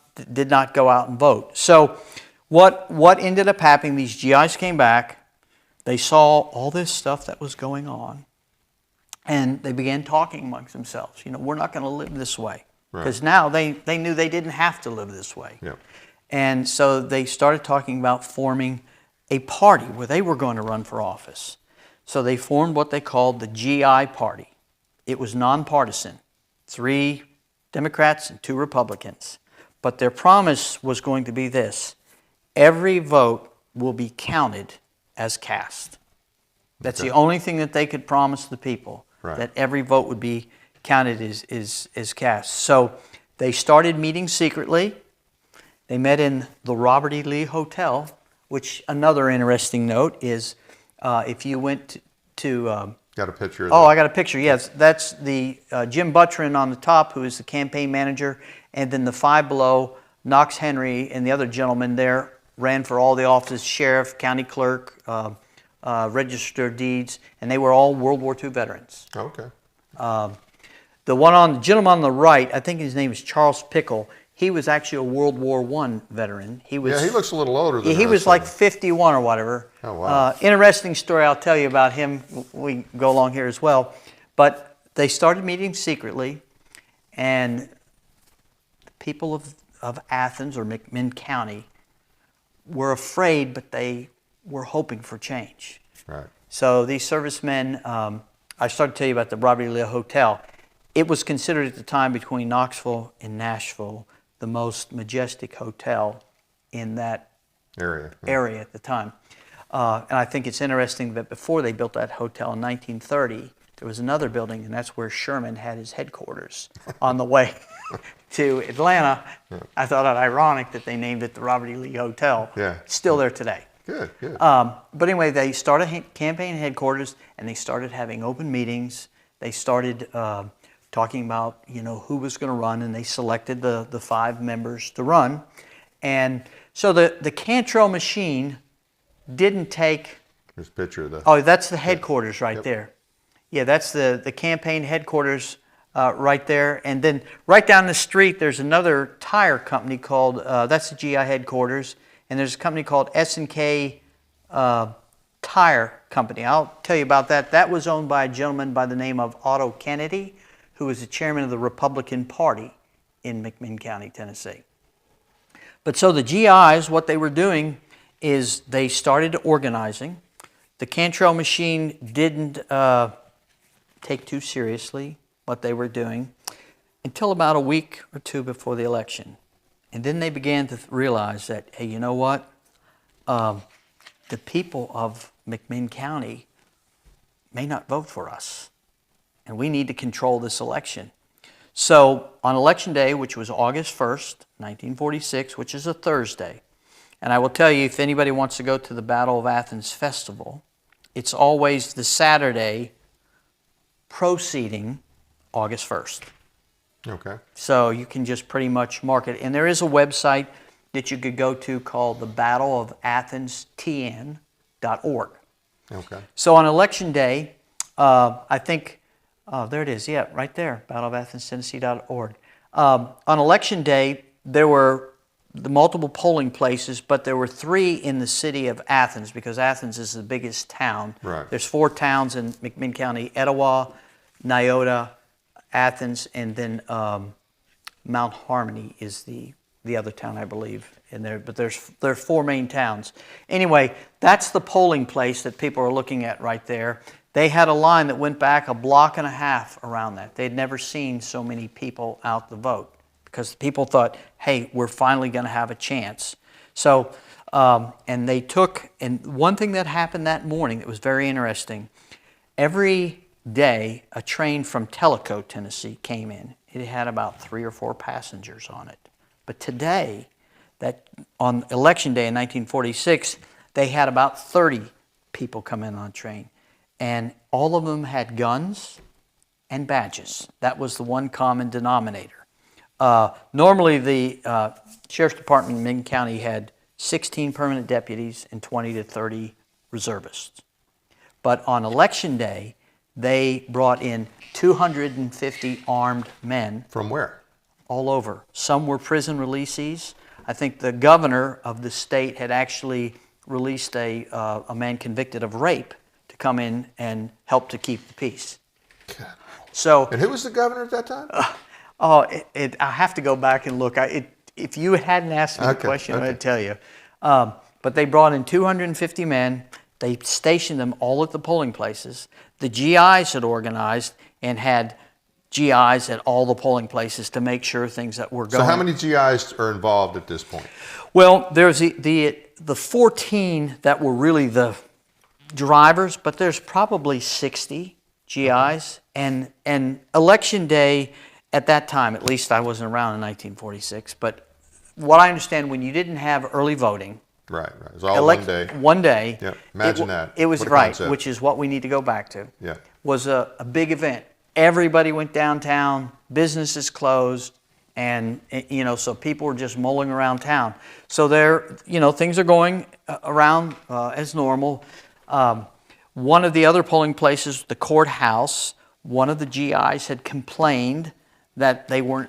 go out and vote. So what ended up happening, these GIs came back, they saw all this stuff that was going on, and they began talking amongst themselves. We're not going to live this way. Because now they knew they didn't have to live this way. Yeah. And so they started talking about forming a party where they were going to run for office. So they formed what they called the GI Party. It was nonpartisan, 3 Democrats and 2 Republicans. But their promise was going to be this: every vote will be counted as cast. That's the only thing that they could promise the people, that every vote would be counted as cast. So they started meeting secretly. They met in the Robert E. Lee Hotel, which another interesting note is if you went to... got a picture of that. I got a picture, yes. That's the Jim Buttrin on the top, who is the campaign manager, and then the 5 below, Knox Henry and the other gentleman there ran for all the offices, sheriff, county clerk, register of deeds, and they were all World War II veterans. Okay. The gentleman on the right, I think his name is Charles Pickle. He was actually a World War I veteran. He looks a little older than He was like 51 or whatever. Oh, wow. Interesting story I'll tell you about him. We go along here as well. But they started meeting secretly, and the people of Athens or McMinn County were afraid, but they were hoping for change. Right. So these servicemen, I started to tell you about the Robert E. Lee Hotel. It was considered at the time, between Knoxville and Nashville, the most majestic hotel in that area at the time. And I think it's interesting that before they built that hotel in 1930, there was another building, and that's where Sherman had his headquarters on the way to Atlanta. I thought it ironic that they named it the Robert E. Lee Hotel. Yeah. It's still there today. Good, good. But anyway, they started campaign headquarters, and they started having open meetings. They started talking about who was going to run, and they selected the 5 members to run. And so the Cantrell machine didn't take... There's a picture of that. Oh, that's the headquarters right there. Yeah, that's the campaign headquarters right there. And then right down the street, there's another tire company called, that's the GI headquarters. and there's a company called S&K Tire Company. I'll tell you about that. That was owned by a gentleman by the name of Otto Kennedy, who was the chairman of the Republican Party in McMinn County, Tennessee. But so the GIs, what they were doing is they started organizing. The Cantrell machine didn't take too seriously what they were doing until about a week or two before the election. And then they began to realize that, hey, you know what? The people of McMinn County may not vote for us, and we need to control this election. So on Election Day, which was August 1st, 1946, which is a Thursday, and I will tell you, if anybody wants to go to the Battle of Athens festival, it's always the Saturday preceding August 1st. Okay. So you can just pretty much mark it. And there is a website that you could go to called the Battle of Athens TN.org. Okay. So on Election Day, I think, there it is, yeah, right there, Battle of Athens Tennessee.org. On Election Day, there were the multiple polling places, but there were 3 in the city of Athens, because Athens is the biggest town. Right. There's 4 towns in McMinn County: Etowah, Nyota, Athens, and then Mount Harmony is the other town, I believe, in there. But there are 4 main towns. Anyway, that's the polling place that people are looking at right there. They had a line that went back a block and a half around that. They'd never seen so many people out to vote, because people thought, hey, we're finally going to have a chance. So, and they took, and one thing that happened that morning that was very interesting, every day a train from Tellico, Tennessee came in. It had about 3 or 4 passengers on it. But today, that on Election Day in 1946, they had about 30 people come in on a train. And all of them had guns and badges. That was the one common denominator. Normally, the Sheriff's Department in McMinn County had 16 permanent deputies and 20 to 30 reservists. But on Election Day, they brought in 250 armed men. From where? All over. Some were prison releasees. I think the governor of the state had actually released a man convicted of rape to come in and help to keep the peace. So, and who was the governor at that time? I have to go back and look. If you hadn't asked me the question, I'd tell you. But they brought in 250 men. They stationed them all at the polling places. The GIs had organized and had GIs at all the polling places to make sure things that were going. So how many GIs are involved at this point? Well, there's the 14 that were really the drivers, but there's probably 60 GIs. And Election Day at that time, at least I wasn't around in 1946, but what I understand, when you didn't have early voting, right. It was all one day. One day. Yeah. Imagine that. It was right, concept. Which is what we need to go back to. Yeah. Was a big event. Everybody went downtown. Businesses closed, and so people were just mulling around town. So there, things are going around as normal. One of the other polling places, the courthouse, one of the GIs had complained that they were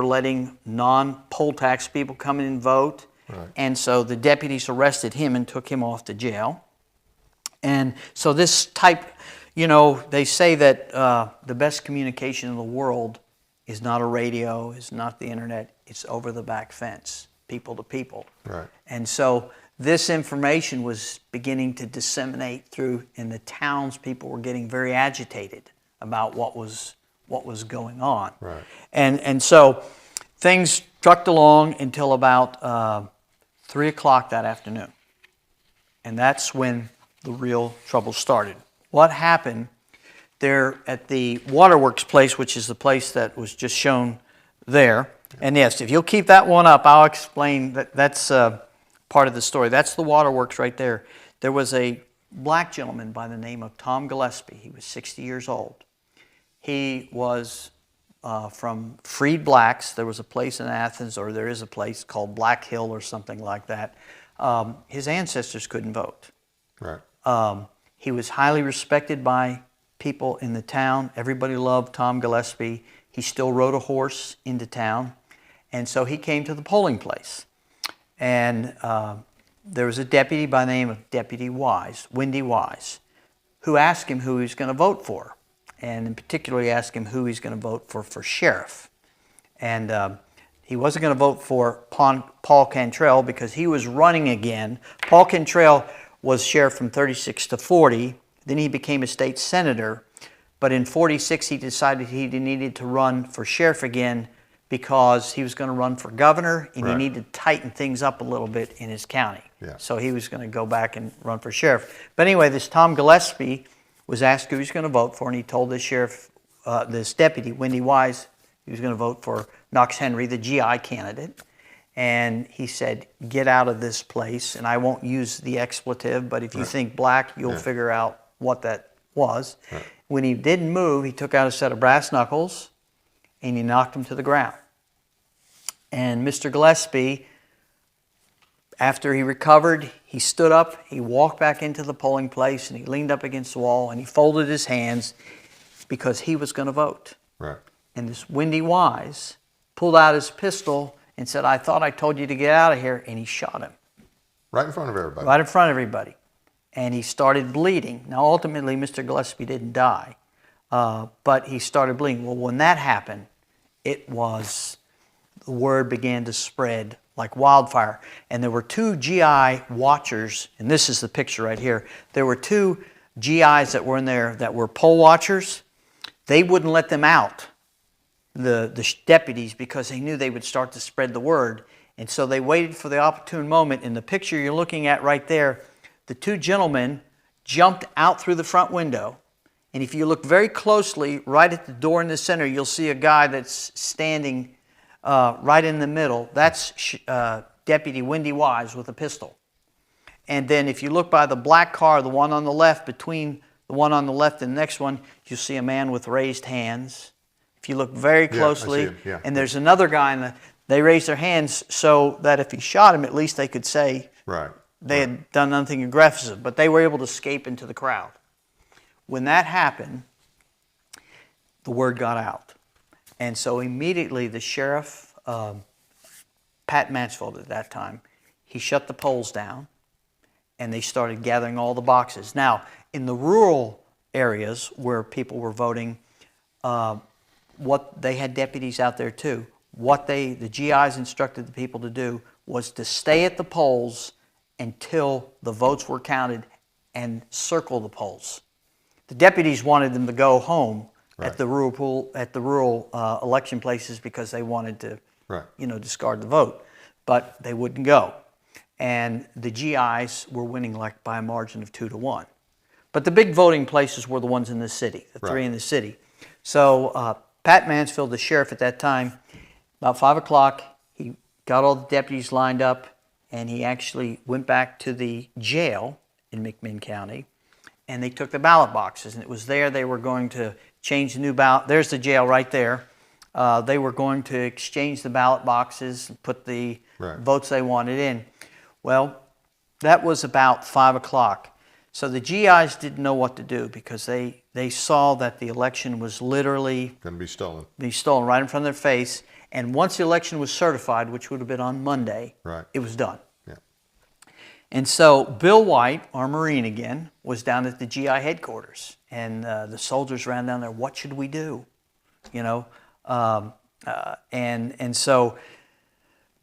letting non-poll tax people come in and vote. Right. And so the deputies arrested him and took him off to jail. And so this type, they say that the best communication in the world is not a radio, is not the internet, it's over the back fence, people to people. Right. And so this information was beginning to disseminate through, in the towns. People were getting very agitated about what was going on. Right. And so things trucked along until about 3 o'clock that afternoon. And that's when the real trouble started. What happened there at the Waterworks place, which is the place that was just shown there. And yes, if you'll keep that one up, I'll explain that's part of the story. That's the Waterworks right there. There was a black gentleman by the name of Tom Gillespie. He was 60 years old. He was from freed blacks. There was a place in Athens, or there is a place called Black Hill or something like that. His ancestors couldn't vote. Right. He was highly respected by people in the town. Everybody loved Tom Gillespie. He still rode a horse into town. And so he came to the polling place. And there was a deputy by the name of Deputy Wise, Windy Wise, who asked him who he was going to vote for. And in particular, he asked him who he's going to vote for sheriff. And he wasn't going to vote for Paul Cantrell because he was running again. Paul Cantrell was sheriff from 36 to 40. Then he became a state senator. But in 46, he decided he needed to run for sheriff again because he was going to run for governor, and he needed to tighten things up a little bit in his county. Yeah. So he was going to go back and run for sheriff. But anyway, this Tom Gillespie was asked who he was going to vote for, and he told this sheriff, this deputy, Windy Wise, he was going to vote for Knox Henry, the GI candidate. And he said, get out of this place. And I won't use the expletive, but if you think black, you'll figure out what that was. Right. When he didn't move, he took out a set of brass knuckles and he knocked him to the ground. And Mr. Gillespie, after he recovered, he stood up, he walked back into the polling place, and he leaned up against the wall, and he folded his hands because he was going to vote. Right. And this Windy Wise pulled out his pistol and said, I thought I told you to get out of here, and he shot him. Right in front of everybody. Right in front of everybody. And he started bleeding. Now, ultimately, Mr. Gillespie didn't die, but he started bleeding. Well, when that happened, the word began to spread like wildfire. And there were two GI watchers, and this is the picture right here. There were two GIs that were in there that were poll watchers. They wouldn't let them out, the deputies, because they knew they would start to spread the word. And so they waited for the opportune moment. In the picture you're looking at right there, the two gentlemen jumped out through the front window. And if you look very closely, right at the door in the center, you'll see a guy that's standing right in the middle. That's Deputy Windy Wise with a pistol. And then if you look by the black car, the one on the left, between the one on the left and the next one, you'll see a man with raised hands. If you look very closely, and there's another guy, they raised their hands so that if he shot him, at least they could say they had done nothing aggressive, but they were able to escape into the crowd. When that happened, the word got out. And so immediately the sheriff, Pat Mansfield at that time, he shut the polls down and they started gathering all the boxes. Now, in the rural areas where people were voting, they had deputies out there too. What the GIs instructed the people to do was to stay at the polls until the votes were counted and circle the polls. The deputies wanted them to go home at the rural election places because they wanted to, discard the vote, but they wouldn't go. And the GIs were winning like by a margin of 2-1. But the big voting places were the ones in the city, the three in the city. So Pat Mansfield, the sheriff at that time, about 5 o'clock, he got all the deputies lined up, and he actually went back to the jail in McMinn County, and they took the ballot boxes, and it was there they were going to change the new ballot. There's the jail right there. They were going to exchange the ballot boxes and put the votes they wanted in. Well, that was about 5 o'clock. So the GIs didn't know what to do because they saw that the election was literally going to be stolen right in front of their face. And once the election was certified, which would have been on Monday, it was done. Yeah. And so Bill White, our Marine again, was down at the GI headquarters. And the soldiers ran down there, what should we do? And so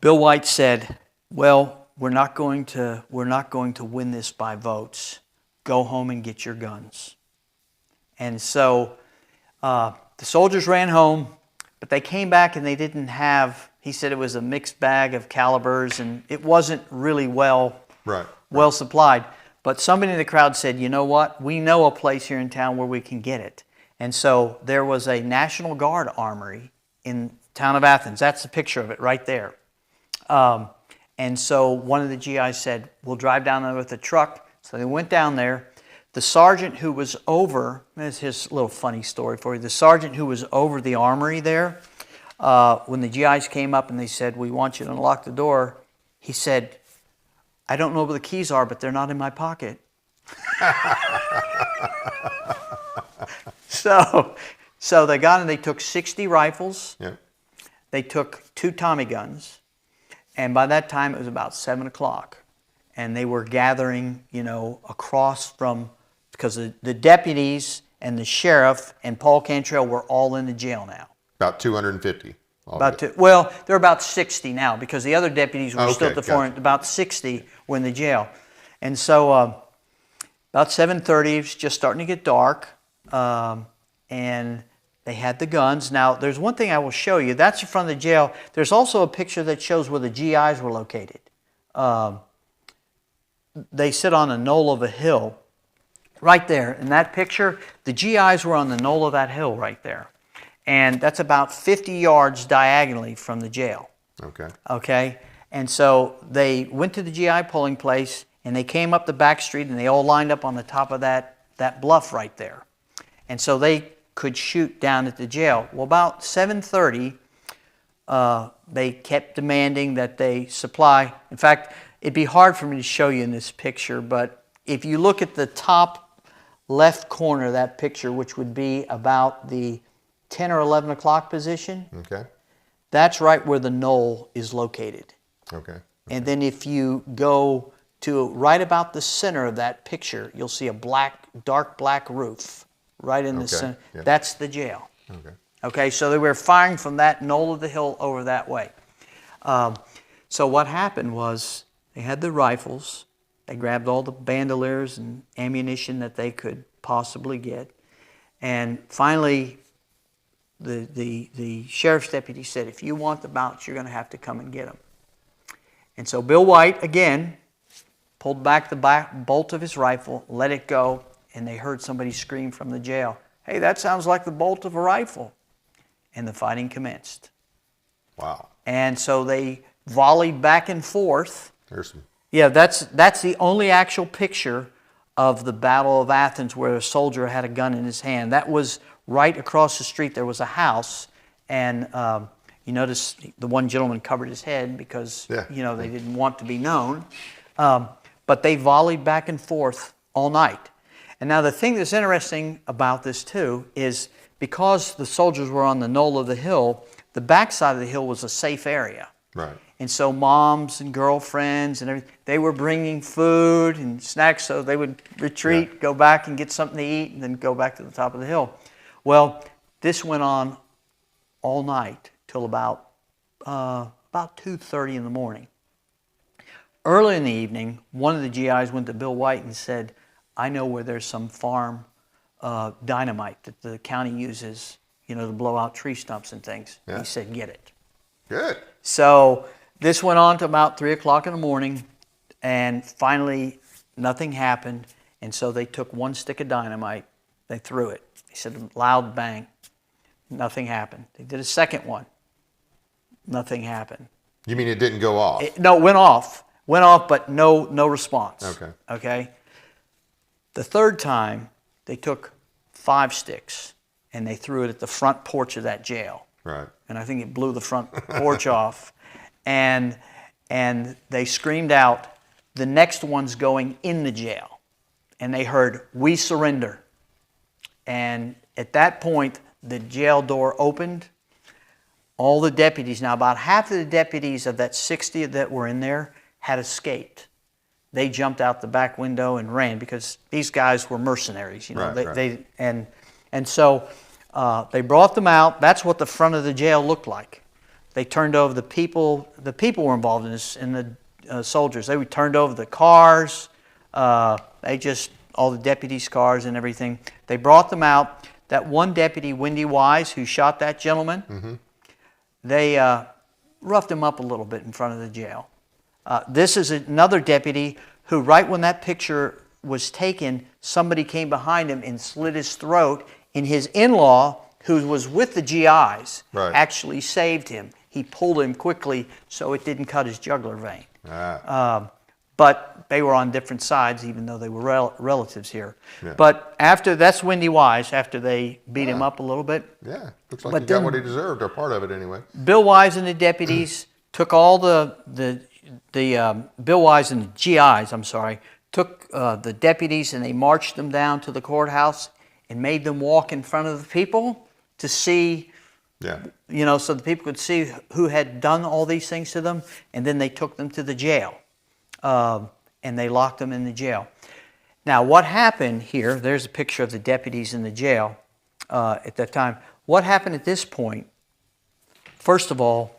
Bill White said, well, we're not going to win this by votes. Go home and get your guns. And so the soldiers ran home, but they came back and they didn't have, he said it was a mixed bag of calibers and it wasn't really well supplied. But somebody in the crowd said, you know what, we know a place here in town where we can get it. And so there was a National Guard armory in the town of Athens. That's the picture of it right there. And so one of the GIs said, we'll drive down there with a truck. So they went down there. The sergeant who was over, this is his little funny story for you, the sergeant who was over the armory there, when the GIs came up and they said, we want you to unlock the door, he said, I don't know where the keys are, but they're not in my pocket. So they got in, they took 60 rifles, they took 2 Tommy guns, And by that time, it was about 7 o'clock. And they were gathering, across from, because the deputies and the sheriff and Paul Cantrell were all in the jail now. About 250. They're about 60 now, because the other deputies were still at the front. About 60 were in the jail. And so about 7:30, it was just starting to get dark, and they had the guns. Now, there's one thing I will show you. That's in front of the jail. There's also a picture that shows where the GIs were located. They sit on a knoll of a hill right there. In that picture, the GIs were on the knoll of that hill right there. And that's about 50 yards diagonally from the jail. Okay? And so they went to the GI polling place, and they came up the back street, and they all lined up on the top of that bluff right there. And so they could shoot down at the jail. Well, about 7:30, they kept demanding that they supply. In fact, it'd be hard for me to show you in this picture, but if you look at the top left corner of that picture, which would be about the 10 or 11 o'clock position, that's right where the knoll is located. And then if you go to right about the center of that picture, you'll see a dark black roof right in the center. That's the jail. Okay, so they were firing from that knoll of the hill over that way. So what happened was they had the rifles. They grabbed all the bandoliers and ammunition that they could possibly get. And finally, the sheriff's deputy said, if you want the mounts, you're going to have to come and get them. And so Bill White, again, pulled back the bolt of his rifle, let it go, and they heard somebody scream from the jail, "Hey, that sounds like the bolt of a rifle." And the fighting commenced. Wow. And so they volleyed back and forth. There's some. Yeah, that's the only actual picture of the Battle of Athens where a soldier had a gun in his hand. That was right across the street. There was a house, and you notice the one gentleman covered his head because they didn't want to be known. But they volleyed back and forth all night. And now the thing that's interesting about this too is because the soldiers were on the knoll of the hill, the backside of the hill was a safe area. Right. And so moms and girlfriends and everything, they were bringing food and snacks, so they would retreat, go back and get something to eat, and then go back to the top of the hill. Well, this went on all night till about 2:30 in the morning. Early in the evening, one of the GIs went to Bill White and said, "I know where there's some farm dynamite that the county uses, to blow out tree stumps and things." Yeah. He said, "Get it." Good. So this went on to about 3 o'clock in the morning, and finally nothing happened. And so they took one stick of dynamite, they threw it. They said a loud bang, nothing happened. They did a second one, nothing happened. You mean it didn't go off? No, it went off, but no response. Okay. The third time, they took 5 sticks and they threw it at the front porch of that jail. Right. And I think it blew the front porch off. And they screamed out, "The next one's going in the jail." And they heard, "We surrender." And at that point, the jail door opened. All the deputies, now about half of the deputies of that 60 that were in there had escaped. They jumped out the back window and ran because these guys were mercenaries, And so they brought them out. That's what the front of the jail looked like. They turned over the people were involved in this, and the soldiers. They turned over the cars. All the deputies' cars and everything. They brought them out. That one deputy, Wendy Wise, who shot that gentleman, they roughed him up a little bit in front of the jail. This is another deputy who, right when that picture was taken, somebody came behind him and slit his throat, and his in-law, who was with the GIs, actually saved him. He pulled him quickly so it didn't cut his jugular vein. But they were on different sides, even though they were relatives here. Yeah. But that's Wendy Wise, after they beat him up a little bit. Yeah, looks like he got what he deserved, or part of it anyway. Bill Wise and the deputies took all Bill Wise and the GIs, took the deputies and they marched them down to the courthouse and made them walk in front of the people to see Yeah. You know, so the people could see who had done all these things to them, and then they took them to the jail, and they locked them in the jail. Now, what happened here, there's a picture of the deputies in the jail at that time. What happened at this point, first of all,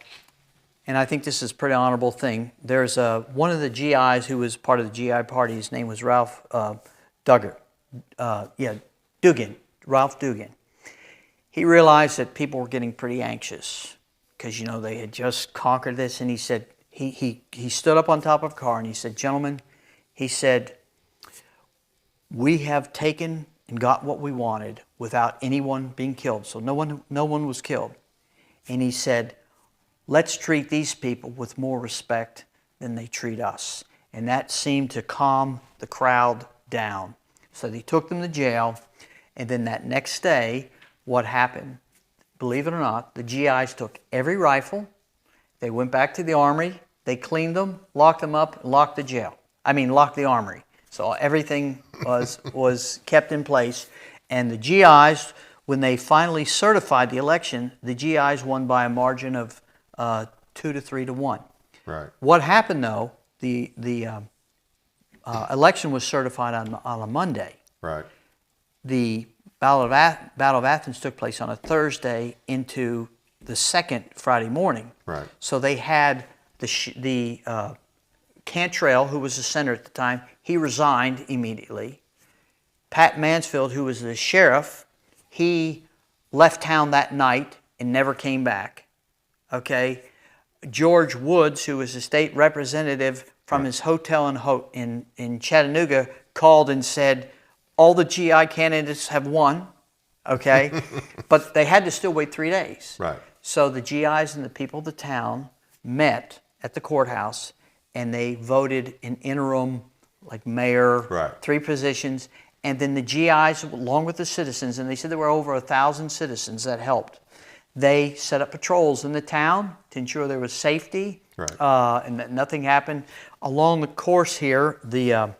and I think this is a pretty honorable thing, there's one of the GIs who was part of the GI party, his name was Ralph Dugan, Ralph Dugan. He realized that people were getting pretty anxious because, you know, they had just conquered this, and he said, he stood up on top of a car and he said, gentlemen, he said, we have taken and got what we wanted without anyone being killed. So no one was killed. And he said, let's treat these people with more respect than they treat us. And that seemed to calm the crowd down. So they took them to jail, and then that next day, what happened? Believe it or not, the GIs took every rifle, they went back to the armory, they cleaned them, locked them up, and locked the armory. So everything was kept in place. And the GIs, when they finally certified the election, the GIs won by a margin of 2 to 3 to 1. Right. What happened though? The election was certified on a Monday. Right. The Battle of Athens took place on a Thursday into the second Friday morning. Right. So they had the Cantrell, who was the senator at the time, he resigned immediately. Pat Mansfield, who was the sheriff, he left town that night and never came back. Okay. George Woods, who was the state representative from his hotel in Chattanooga, called and said, all the GI candidates have won, okay? But they had to still wait 3 days. Right. So the GIs and the people of the town met at the courthouse, and they voted an interim, like mayor, right. 3 positions, and then the GIs, along with the citizens, and they said there were over 1,000 citizens that helped. They set up patrols in the town to ensure there was safety, right. And that nothing happened. Along the course here, the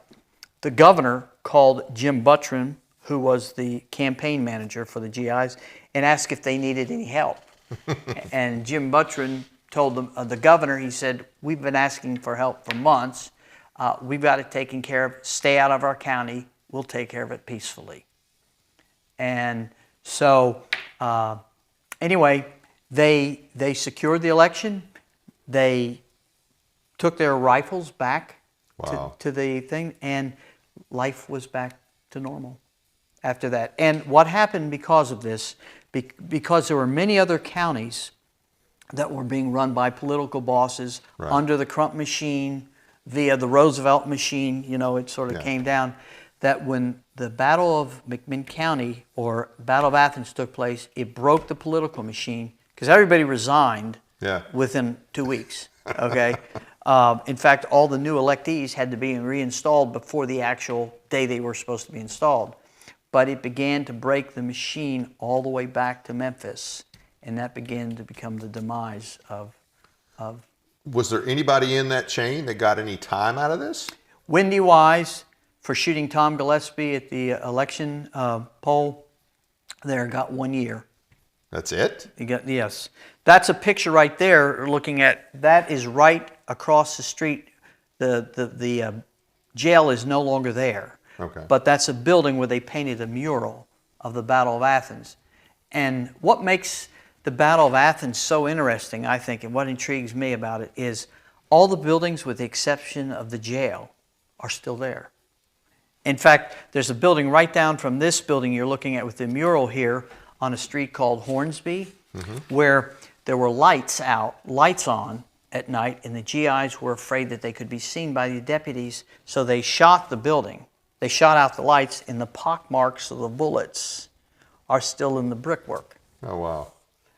governor called Jim Buttram, who was the campaign manager for the GIs, and asked if they needed any help. And Jim Buttram told them, the governor, he said, we've been asking for help for months. We've got it taken care of. Stay out of our county. We'll take care of it peacefully. And so, anyway, they secured the election. They took their rifles back to the thing, and life was back to normal after that. And what happened because of this, because there were many other counties that were being run by political bosses right. under the Crump machine, via the Roosevelt machine, you know, it sort of came down, that when the Battle of McMinn County or Battle of Athens took place, it broke the political machine because everybody resigned within 2 weeks, okay? In fact, all the new electees had to be reinstalled before the actual day they were supposed to be installed. But it began to break the machine all the way back to Memphis, and that began to become the demise of. Was there anybody in that chain that got any time out of this? Wendy Wise, for shooting Tom Gillespie at the election poll, there got 1 year. That's it? Yes. That's a picture right there looking at, that is right across the street. The jail is no longer there. Okay. But that's a building where they painted a mural of the Battle of Athens. And what makes the Battle of Athens so interesting, I think, and what intrigues me about it is all the buildings with the exception of the jail are still there. In fact, there's a building right down from this building you're looking at with the mural here on a street called Hornsby, where there were lights on at night, and the GIs were afraid that they could be seen by the deputies, so they shot the building. They shot out the lights, and the pock marks of the bullets are still in the brickwork. Oh, wow.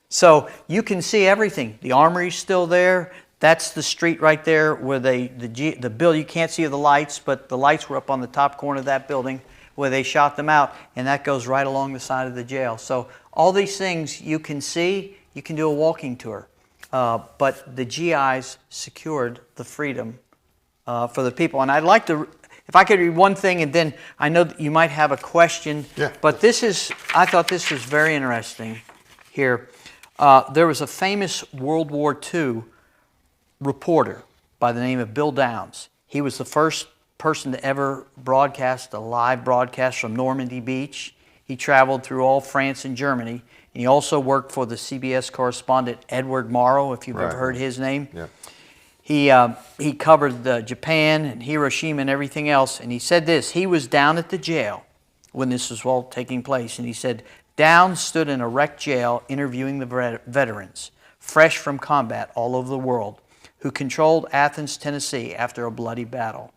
So you can see everything. The armory's still there. That's the street right there where the building, you can't see the lights, but the lights were up on the top corner of that building where they shot them out, and that goes right along the side of the jail. So all these things you can see, you can do a walking tour. But the GIs secured the freedom for the people. And I'd like to, if I could read one thing, and then I know that you might have a question, yeah. But I thought this was very interesting here. There was a famous World War II reporter by the name of Bill Downs. He was the first person to ever broadcast a live broadcast from Normandy Beach. He traveled through all France and Germany. And he also worked for the CBS correspondent Edward Morrow, if you've ever heard his name. Yeah. He covered Japan and Hiroshima and everything else. And he said this. He was down at the jail when this was all taking place. And he said, Downs stood in a wrecked jail interviewing the veterans, fresh from combat all over the world, who controlled Athens, Tennessee after a bloody battle.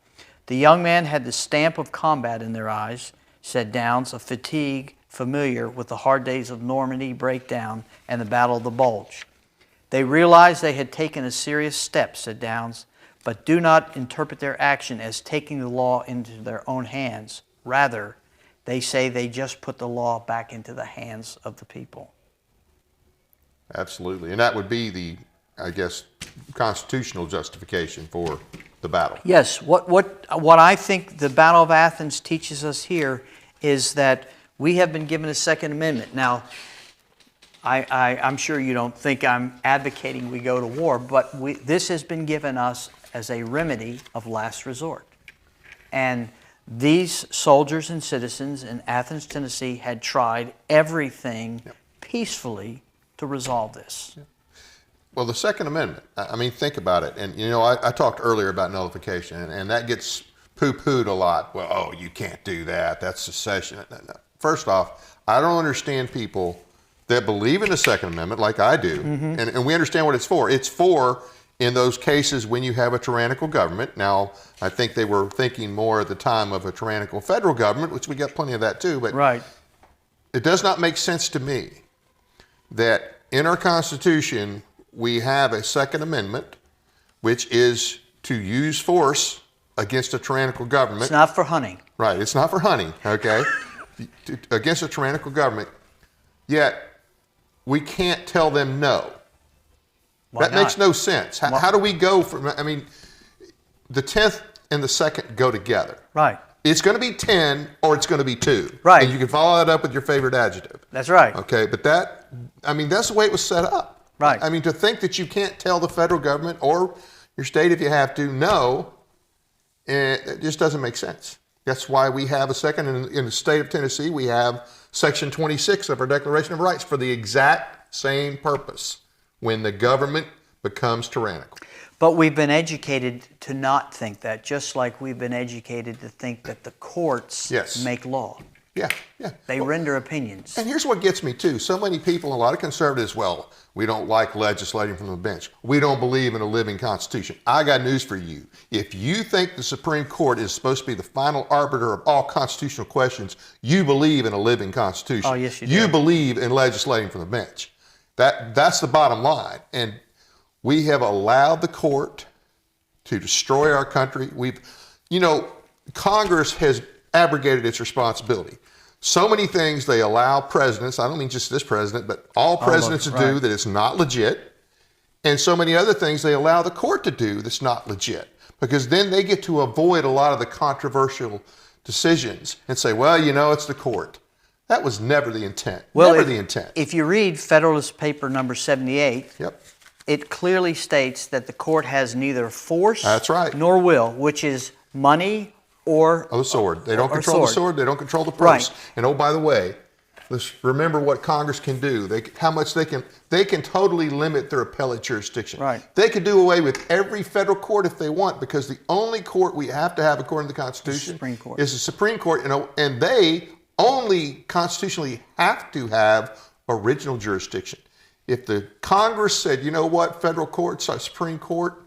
The young man had the stamp of combat in their eyes, said Downs, of fatigue, familiar with the hard days of Normandy breakdown and the Battle of the Bulge. They realized they had taken a serious step, said Downs, but do not interpret their action as taking the law into their own hands. Rather, they say they just put the law back into the hands of the people. Absolutely. And that would be the, I guess, constitutional justification for the battle. Yes. What I think the Battle of Athens teaches us here is that we have been given a Second Amendment. Now, I'm sure you don't think I'm advocating we go to war, but this has been given us as a remedy of last resort. And these soldiers and citizens in Athens, Tennessee had tried everything peacefully to resolve this. Well, the Second Amendment, I mean, think about it. And, you know, I talked earlier about nullification, and that gets poo-pooed a lot. Well, oh, you can't do that. That's secession. No. First off, I don't understand people that believe in the Second Amendment like I do, and we understand what it's for. It's for in those cases when you have a tyrannical government. Now, I think they were thinking more at the time of a tyrannical federal government, which we got plenty of that too, but it does not make sense to me that in our Constitution we have a Second Amendment, which is to use force against a tyrannical government. It's not for hunting. Right, it's not for hunting, okay? Against a tyrannical government, yet we can't tell them no. Why that not? Makes no sense. How do we go from, I mean, the 10th and the 2nd go together. Right. It's going to be 10 or it's going to be 2. Right. And you can follow that up with your favorite adjective. That's right. Okay, but that, I mean, that's the way it was set up. Right. I mean, to think that you can't tell the federal government or your state if you have to, no, it just doesn't make sense. That's why we have a second, in the state of Tennessee, we have Section 26 of our Declaration of Rights for the exact same purpose, when the government becomes tyrannical. But we've been educated to not think that, just like we've been educated to think that the courts make law. Yeah. They render opinions. And here's what gets me too. So many people, a lot of conservatives, well, we don't like legislating from the bench. We don't believe in a living constitution. I got news for you. If you think the Supreme Court is supposed to be the final arbiter of all constitutional questions, you believe in a living constitution. Oh, yes, you do. You believe in legislating from the bench. That's the bottom line. And we have allowed the court to destroy our country. Congress has abrogated its responsibility. So many things they allow presidents, I don't mean just this president, but all presidents to do that is not legit. And so many other things they allow the court to do that's not legit. Because then they get to avoid a lot of the controversial decisions and say, well, it's the court. That was never the intent. Never the intent. If you read Federalist Paper number 78, it clearly states that the court has neither force nor will, which is money or the sword. They don't control the sword. They don't control the purse. Right. And oh, by the way, let's remember what Congress can do. How much they can totally limit their appellate jurisdiction. Right. They could do away with every federal court if they want, because the only court we have to have according to the Constitution is the Supreme Court, and they only constitutionally have to have original jurisdiction. If the Congress said, you know what, federal courts, Supreme Court,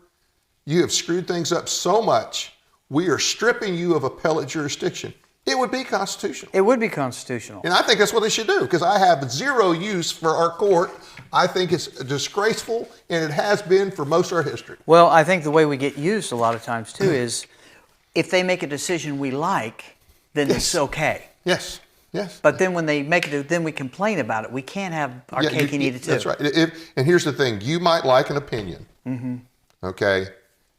you have screwed things up so much, we are stripping you of appellate jurisdiction, it would be constitutional. It would be constitutional. And I think that's what they should do, because I have zero use for our court. I think it's disgraceful, and it has been for most of our history. Well, I think the way we get used a lot of times, too, is if they make a decision we like, then it's okay. Yes. But then when they make it, then we complain about it. We can't have our cake and eat it too. That's right. And here's the thing. You might like an opinion, okay?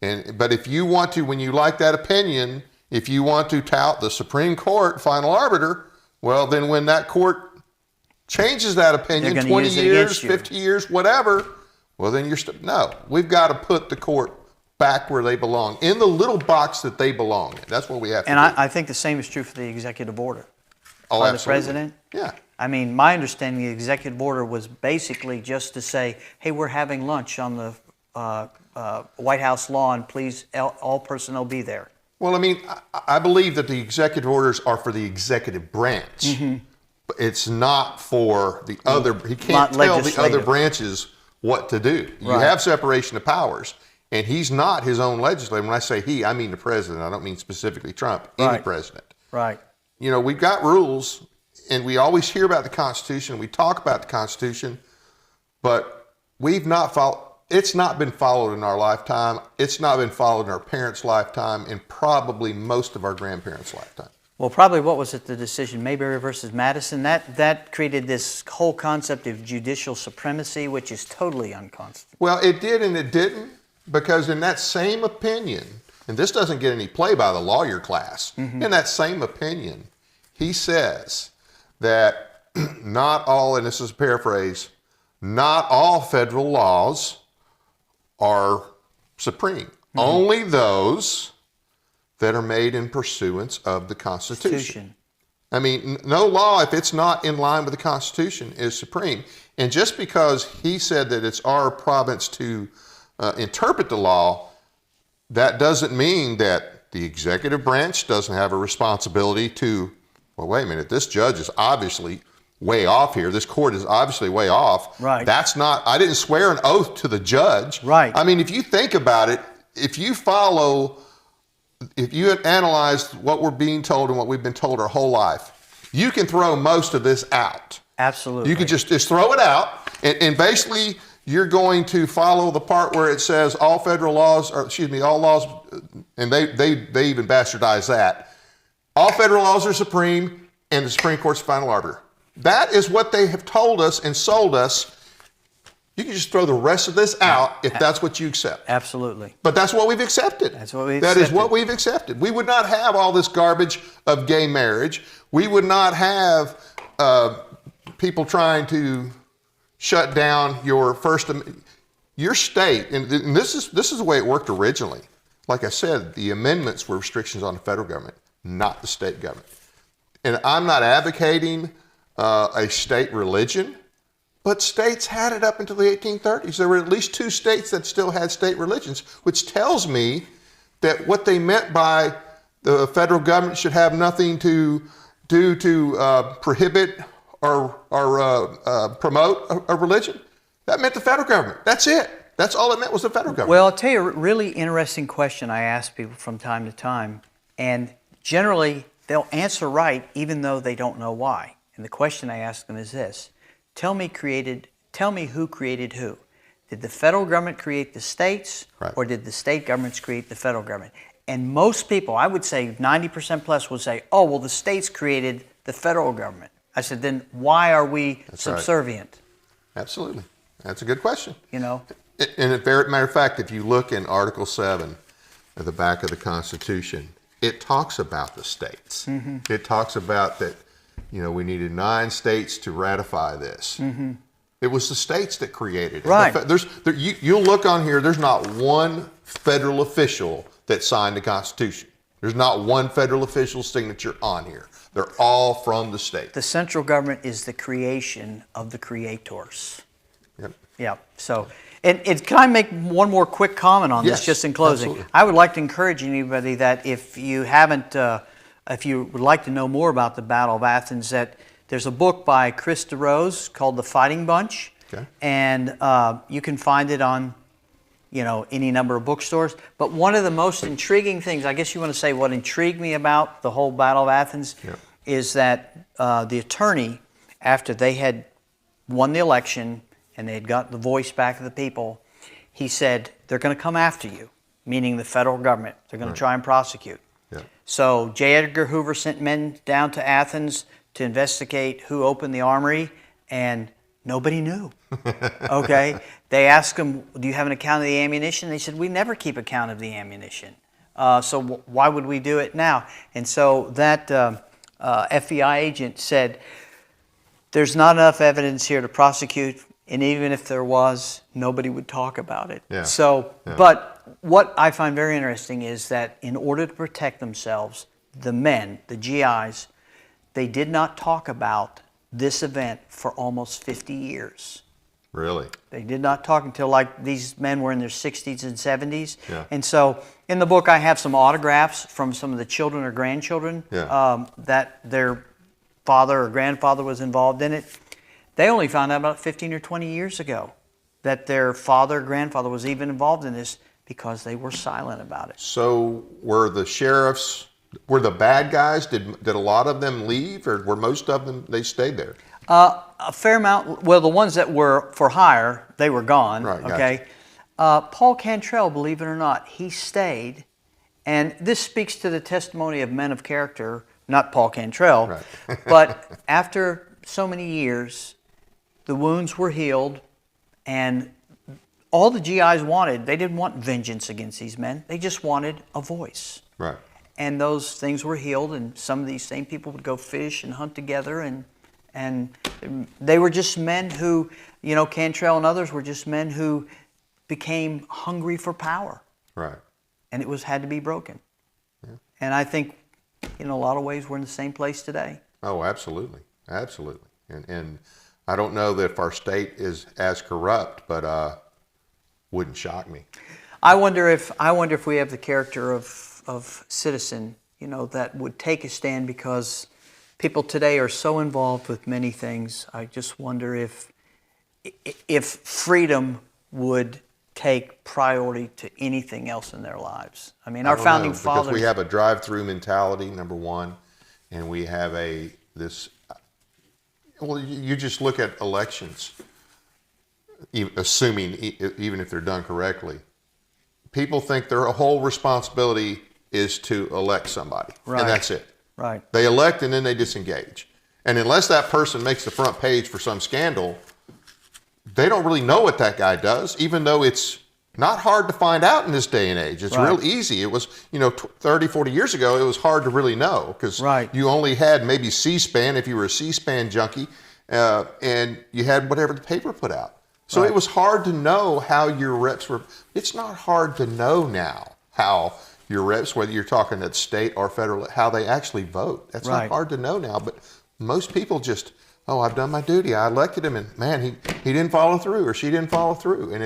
But if you want to, when you like that opinion, if you want to tout the Supreme Court final arbiter, well, then when that court changes that opinion, 20 years, 50 years, whatever, well, then you're no. We've got to put the court back where they belong, in the little box that they belong in. That's what we have to do. And I think the same is true for the executive order by the president. Yeah. I mean, my understanding, the executive order was basically just to say, hey, we're having lunch on the White House lawn. Please, all personnel be there. Well, I mean, I believe that the executive orders are for the executive branch. But it's not for the other. He can't tell the other branches what to do. You have separation of powers. And he's not his own legislator. When I say he, I mean the president. I don't mean specifically Trump, any president. Right. You know, we've got rules, and we always hear about the Constitution. We talk about the Constitution, but we've not followed. It's not been followed in our lifetime. It's not been followed in our parents' lifetime, and probably most of our grandparents' lifetime. Well, probably what was it, the decision, Mayberry versus Madison? That created this whole concept of judicial supremacy, which is totally unconstitutional. Well, it did and it didn't. Because in that same opinion, and this doesn't get any play by the lawyer class, in that same opinion, he says that not all, and this is a paraphrase, not all federal laws are supreme. Only those that are made in pursuance of the Constitution. I mean, no law, if it's not in line with the Constitution, is supreme. And just because he said that it's our province to interpret the law, that doesn't mean that the executive branch doesn't have a responsibility to, well, wait a minute, this judge is obviously way off here. This court is obviously way off. Right. That's not, I didn't swear an oath to the judge. Right. I mean, if you think about it, if you had analyzed what we're being told and what we've been told our whole life, you can throw most of this out. Absolutely. You can just throw it out, and basically you're going to follow the part where it says all federal laws, or excuse me, all laws, and they even bastardize that. All federal laws are supreme, and the Supreme Court's the final arbiter. That is what they have told us and sold us. You can just throw the rest of this out if that's what you accept. Absolutely. But that's what we've accepted. That is what we've accepted. We would not have all this garbage of gay marriage. We would not have people trying to shut down your state, and this is the way it worked originally. Like I said, the amendments were restrictions on the federal government, not the state government. And I'm not advocating a state religion, but states had it up until the 1830s. There were at least 2 states that still had state religions, which tells me that what they meant by the federal government should have nothing to do to prohibit or promote a religion, that meant the federal government. That's it. That's all it meant, was the federal government. Well, I'll tell you a really interesting question I ask people from time to time, and generally they'll answer right even though they don't know why. And the question I ask them is this: tell me who created who? Did the federal government create the states, or did the state governments create the federal government? And most people, I would say 90% plus, would say, oh, well, the states created the federal government. I said, then why are we subservient? Right. Absolutely. That's a good question. You know? And as a matter of fact, if you look in Article 7 at the back of the Constitution, it talks about the states. It talks about that, we needed 9 states to ratify this. It was the states that created it. Right. You'll look on here, there's not one federal official that signed the Constitution. There's not one federal official signature on here. They're all from the state. The central government is the creation of the creators. Yep. Yeah. So, and can I make one more quick comment on this, just in closing? Absolutely. I would like to encourage anybody that if you haven't, if you would like to know more about the Battle of Athens, that there's a book by Chris DeRose called The Fighting Bunch, and you can find it on, any number of bookstores. But one of the most intriguing things, I guess you want to say, what intrigued me about the whole Battle of Athens, is that the attorney, after they had won the election and they had got the voice back of the people, he said, they're going to come after you, meaning the federal government. They're going to try and prosecute. So J. Edgar Hoover sent men down to Athens to investigate who opened the armory, and nobody knew. Okay? They asked him, do you have an account of the ammunition? They said, we never keep account of the ammunition. So why would we do it now? And so that FBI agent said, there's not enough evidence here to prosecute, and even if there was, nobody would talk about it. Yeah. So, Yeah. but what I find very interesting is that in order to protect themselves, the men, the GIs, they did not talk about this event for almost 50 years. Really? They did not talk until like these men were in their 60s and 70s. Yeah. And so in the book I have some autographs from some of the children or grandchildren that their father or grandfather was involved in it. They only found out about 15 or 20 years ago that their father or grandfather was even involved in this because they were silent about it. So were the sheriffs, were the bad guys, did a lot of them leave, or were most of them, they stayed there? A fair amount. Well, the ones that were for hire, they were gone. Right, gotcha. Okay. Paul Cantrell, believe it or not, he stayed, and this speaks to the testimony of men of character. Not Paul Cantrell, Right. but after so many years, the wounds were healed, and all the GIs wanted, they didn't want vengeance against these men. They just wanted a voice. Right. And those things were healed, and some of these same people would go fish and hunt together, and they were just men who, you know, Cantrell and others were just men who became hungry for power. Right. And it had to be broken. Yeah. And I think in a lot of ways we're in the same place today. Oh, absolutely. Absolutely. And I don't know that if our state is as corrupt, but wouldn't shock me. I wonder if we have the character of citizen, you know, that would take a stand, because people today are so involved with many things. I just wonder if freedom would take priority to anything else in their lives. I mean, our founding fathers. Because we have a drive-through mentality, number one, and we have well, you just look at elections, assuming even if they're done correctly, people think their whole responsibility is to elect somebody, right. And that's it. Right. They elect and then they disengage. And unless that person makes the front page for some scandal, they don't really know what that guy does, even though it's not hard to find out in this day and age. It's right. real easy. It was, 30, 40 years ago, it was hard to really know, because right. you only had maybe C-SPAN if you were a C-SPAN junkie, and you had whatever the paper put out. So right. it was hard to know how your reps were. It's not hard to know now how your reps, whether you're talking at state or federal, how they actually vote. That's right. not hard to know now, but most people just, oh, I've done my duty. I elected him, and man, he didn't follow through, or she didn't follow through. And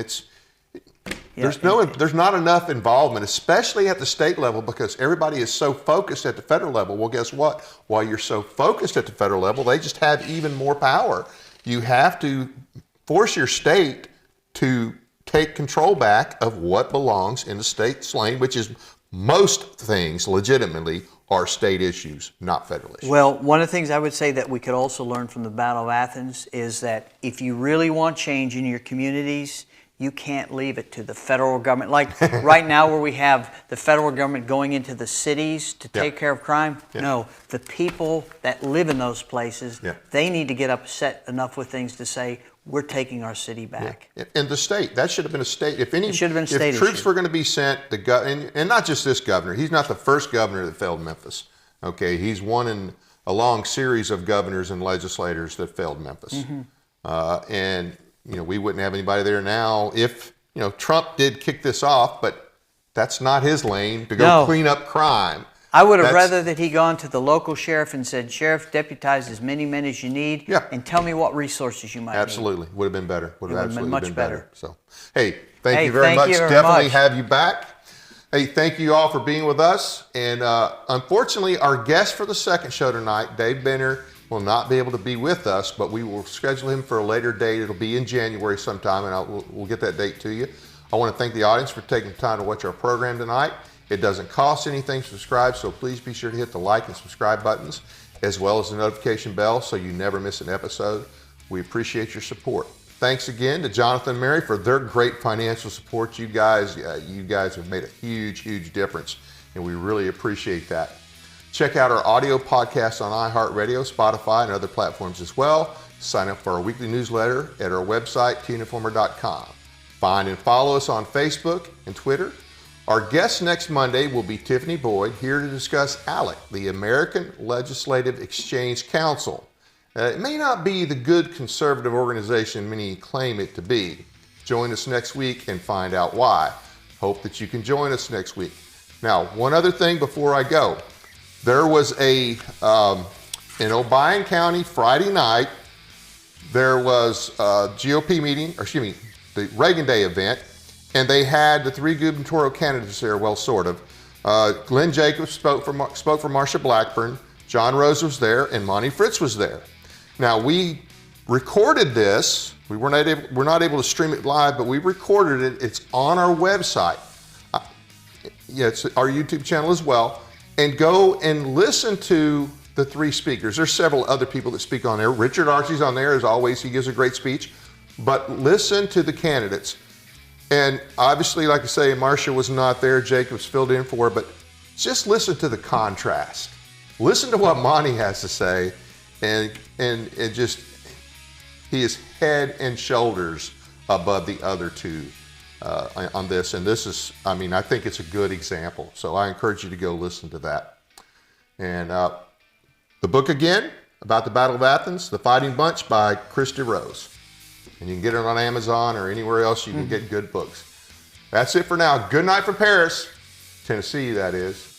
there's not enough involvement, especially at the state level, because everybody is so focused at the federal level. Well, guess what? While you're so focused at the federal level, they just have even more power. You have to force your state to take control back of what belongs in the state's lane, which is most things legitimately are state issues, not federal issues. Well, one of the things I would say that we could also learn from the Battle of Athens is that if you really want change in your communities, you can't leave it to the federal government. Like right now, where we have the federal government going into the cities to take care of crime. No, the people that live in those places, they need to get upset enough with things to say, we're taking our city back. And the state, that should have been a state. If troops were going to be sent, and not just this governor, he's not the first governor that failed Memphis. Okay, he's one in a long series of governors and legislators that failed Memphis. Mm-hmm. And we wouldn't have anybody there now if Trump did kick this off, but that's not his lane to go clean up crime. I would have rather that he gone to the local sheriff and said, Sheriff, deputize as many men as you need, and tell me what resources you might need. Absolutely. Would have been better. Would have absolutely been much better. So, hey, thank you very much. Definitely have you back. Hey, thank you all for being with us. And unfortunately, our guest for the second show tonight, Dave Benner, will not be able to be with us, but we will schedule him for a later date. It'll be in January sometime, and we'll get that date to you. I want to thank the audience for taking the time to watch our program tonight. It doesn't cost anything to subscribe, so please be sure to hit the like and subscribe buttons, as well as the notification bell, so you never miss an episode. We appreciate your support. Thanks again to Jonathan and Mary for their great financial support. You guys have made a huge, huge difference, and we really appreciate that. Check out our audio podcasts on iHeartRadio, Spotify, and other platforms as well. Sign up for our weekly newsletter at our website, tninformer.com. Find and follow us on Facebook and Twitter. Our guest next Monday will be Tiffany Boyd, here to discuss ALEC, the American Legislative Exchange Council. It may not be the good conservative organization many claim it to be. Join us next week and find out why. Hope that you can join us next week. Now, one other thing before I go. There was in Obion County Friday night, there was a GOP meeting, the Reagan Day event, and they had the 3 gubernatorial candidates there, well, sort of. Glenn Jacobs spoke for Marsha Blackburn, John Rose was there, and Monty Fritz was there. Now, we recorded this. We're not able to stream it live, but we recorded it. It's on our website. It's our YouTube channel as well. And go and listen to the 3 speakers. There's several other people that speak on there. Richard Archie's on there, as always. He gives a great speech. But listen to the candidates. And obviously, like I say, Marsha was not there. Jacobs filled in for her. But just listen to the contrast. Listen to what Monty has to say. And it just, he is head and shoulders above the other 2 on this. And this is, I think it's a good example. So I encourage you to go listen to that. And the book again, about the Battle of Athens, The Fighting Bunch by Christy Rose. And you can get it on Amazon or anywhere else you can get good books. That's it for now. Good night from Paris, Tennessee, that is.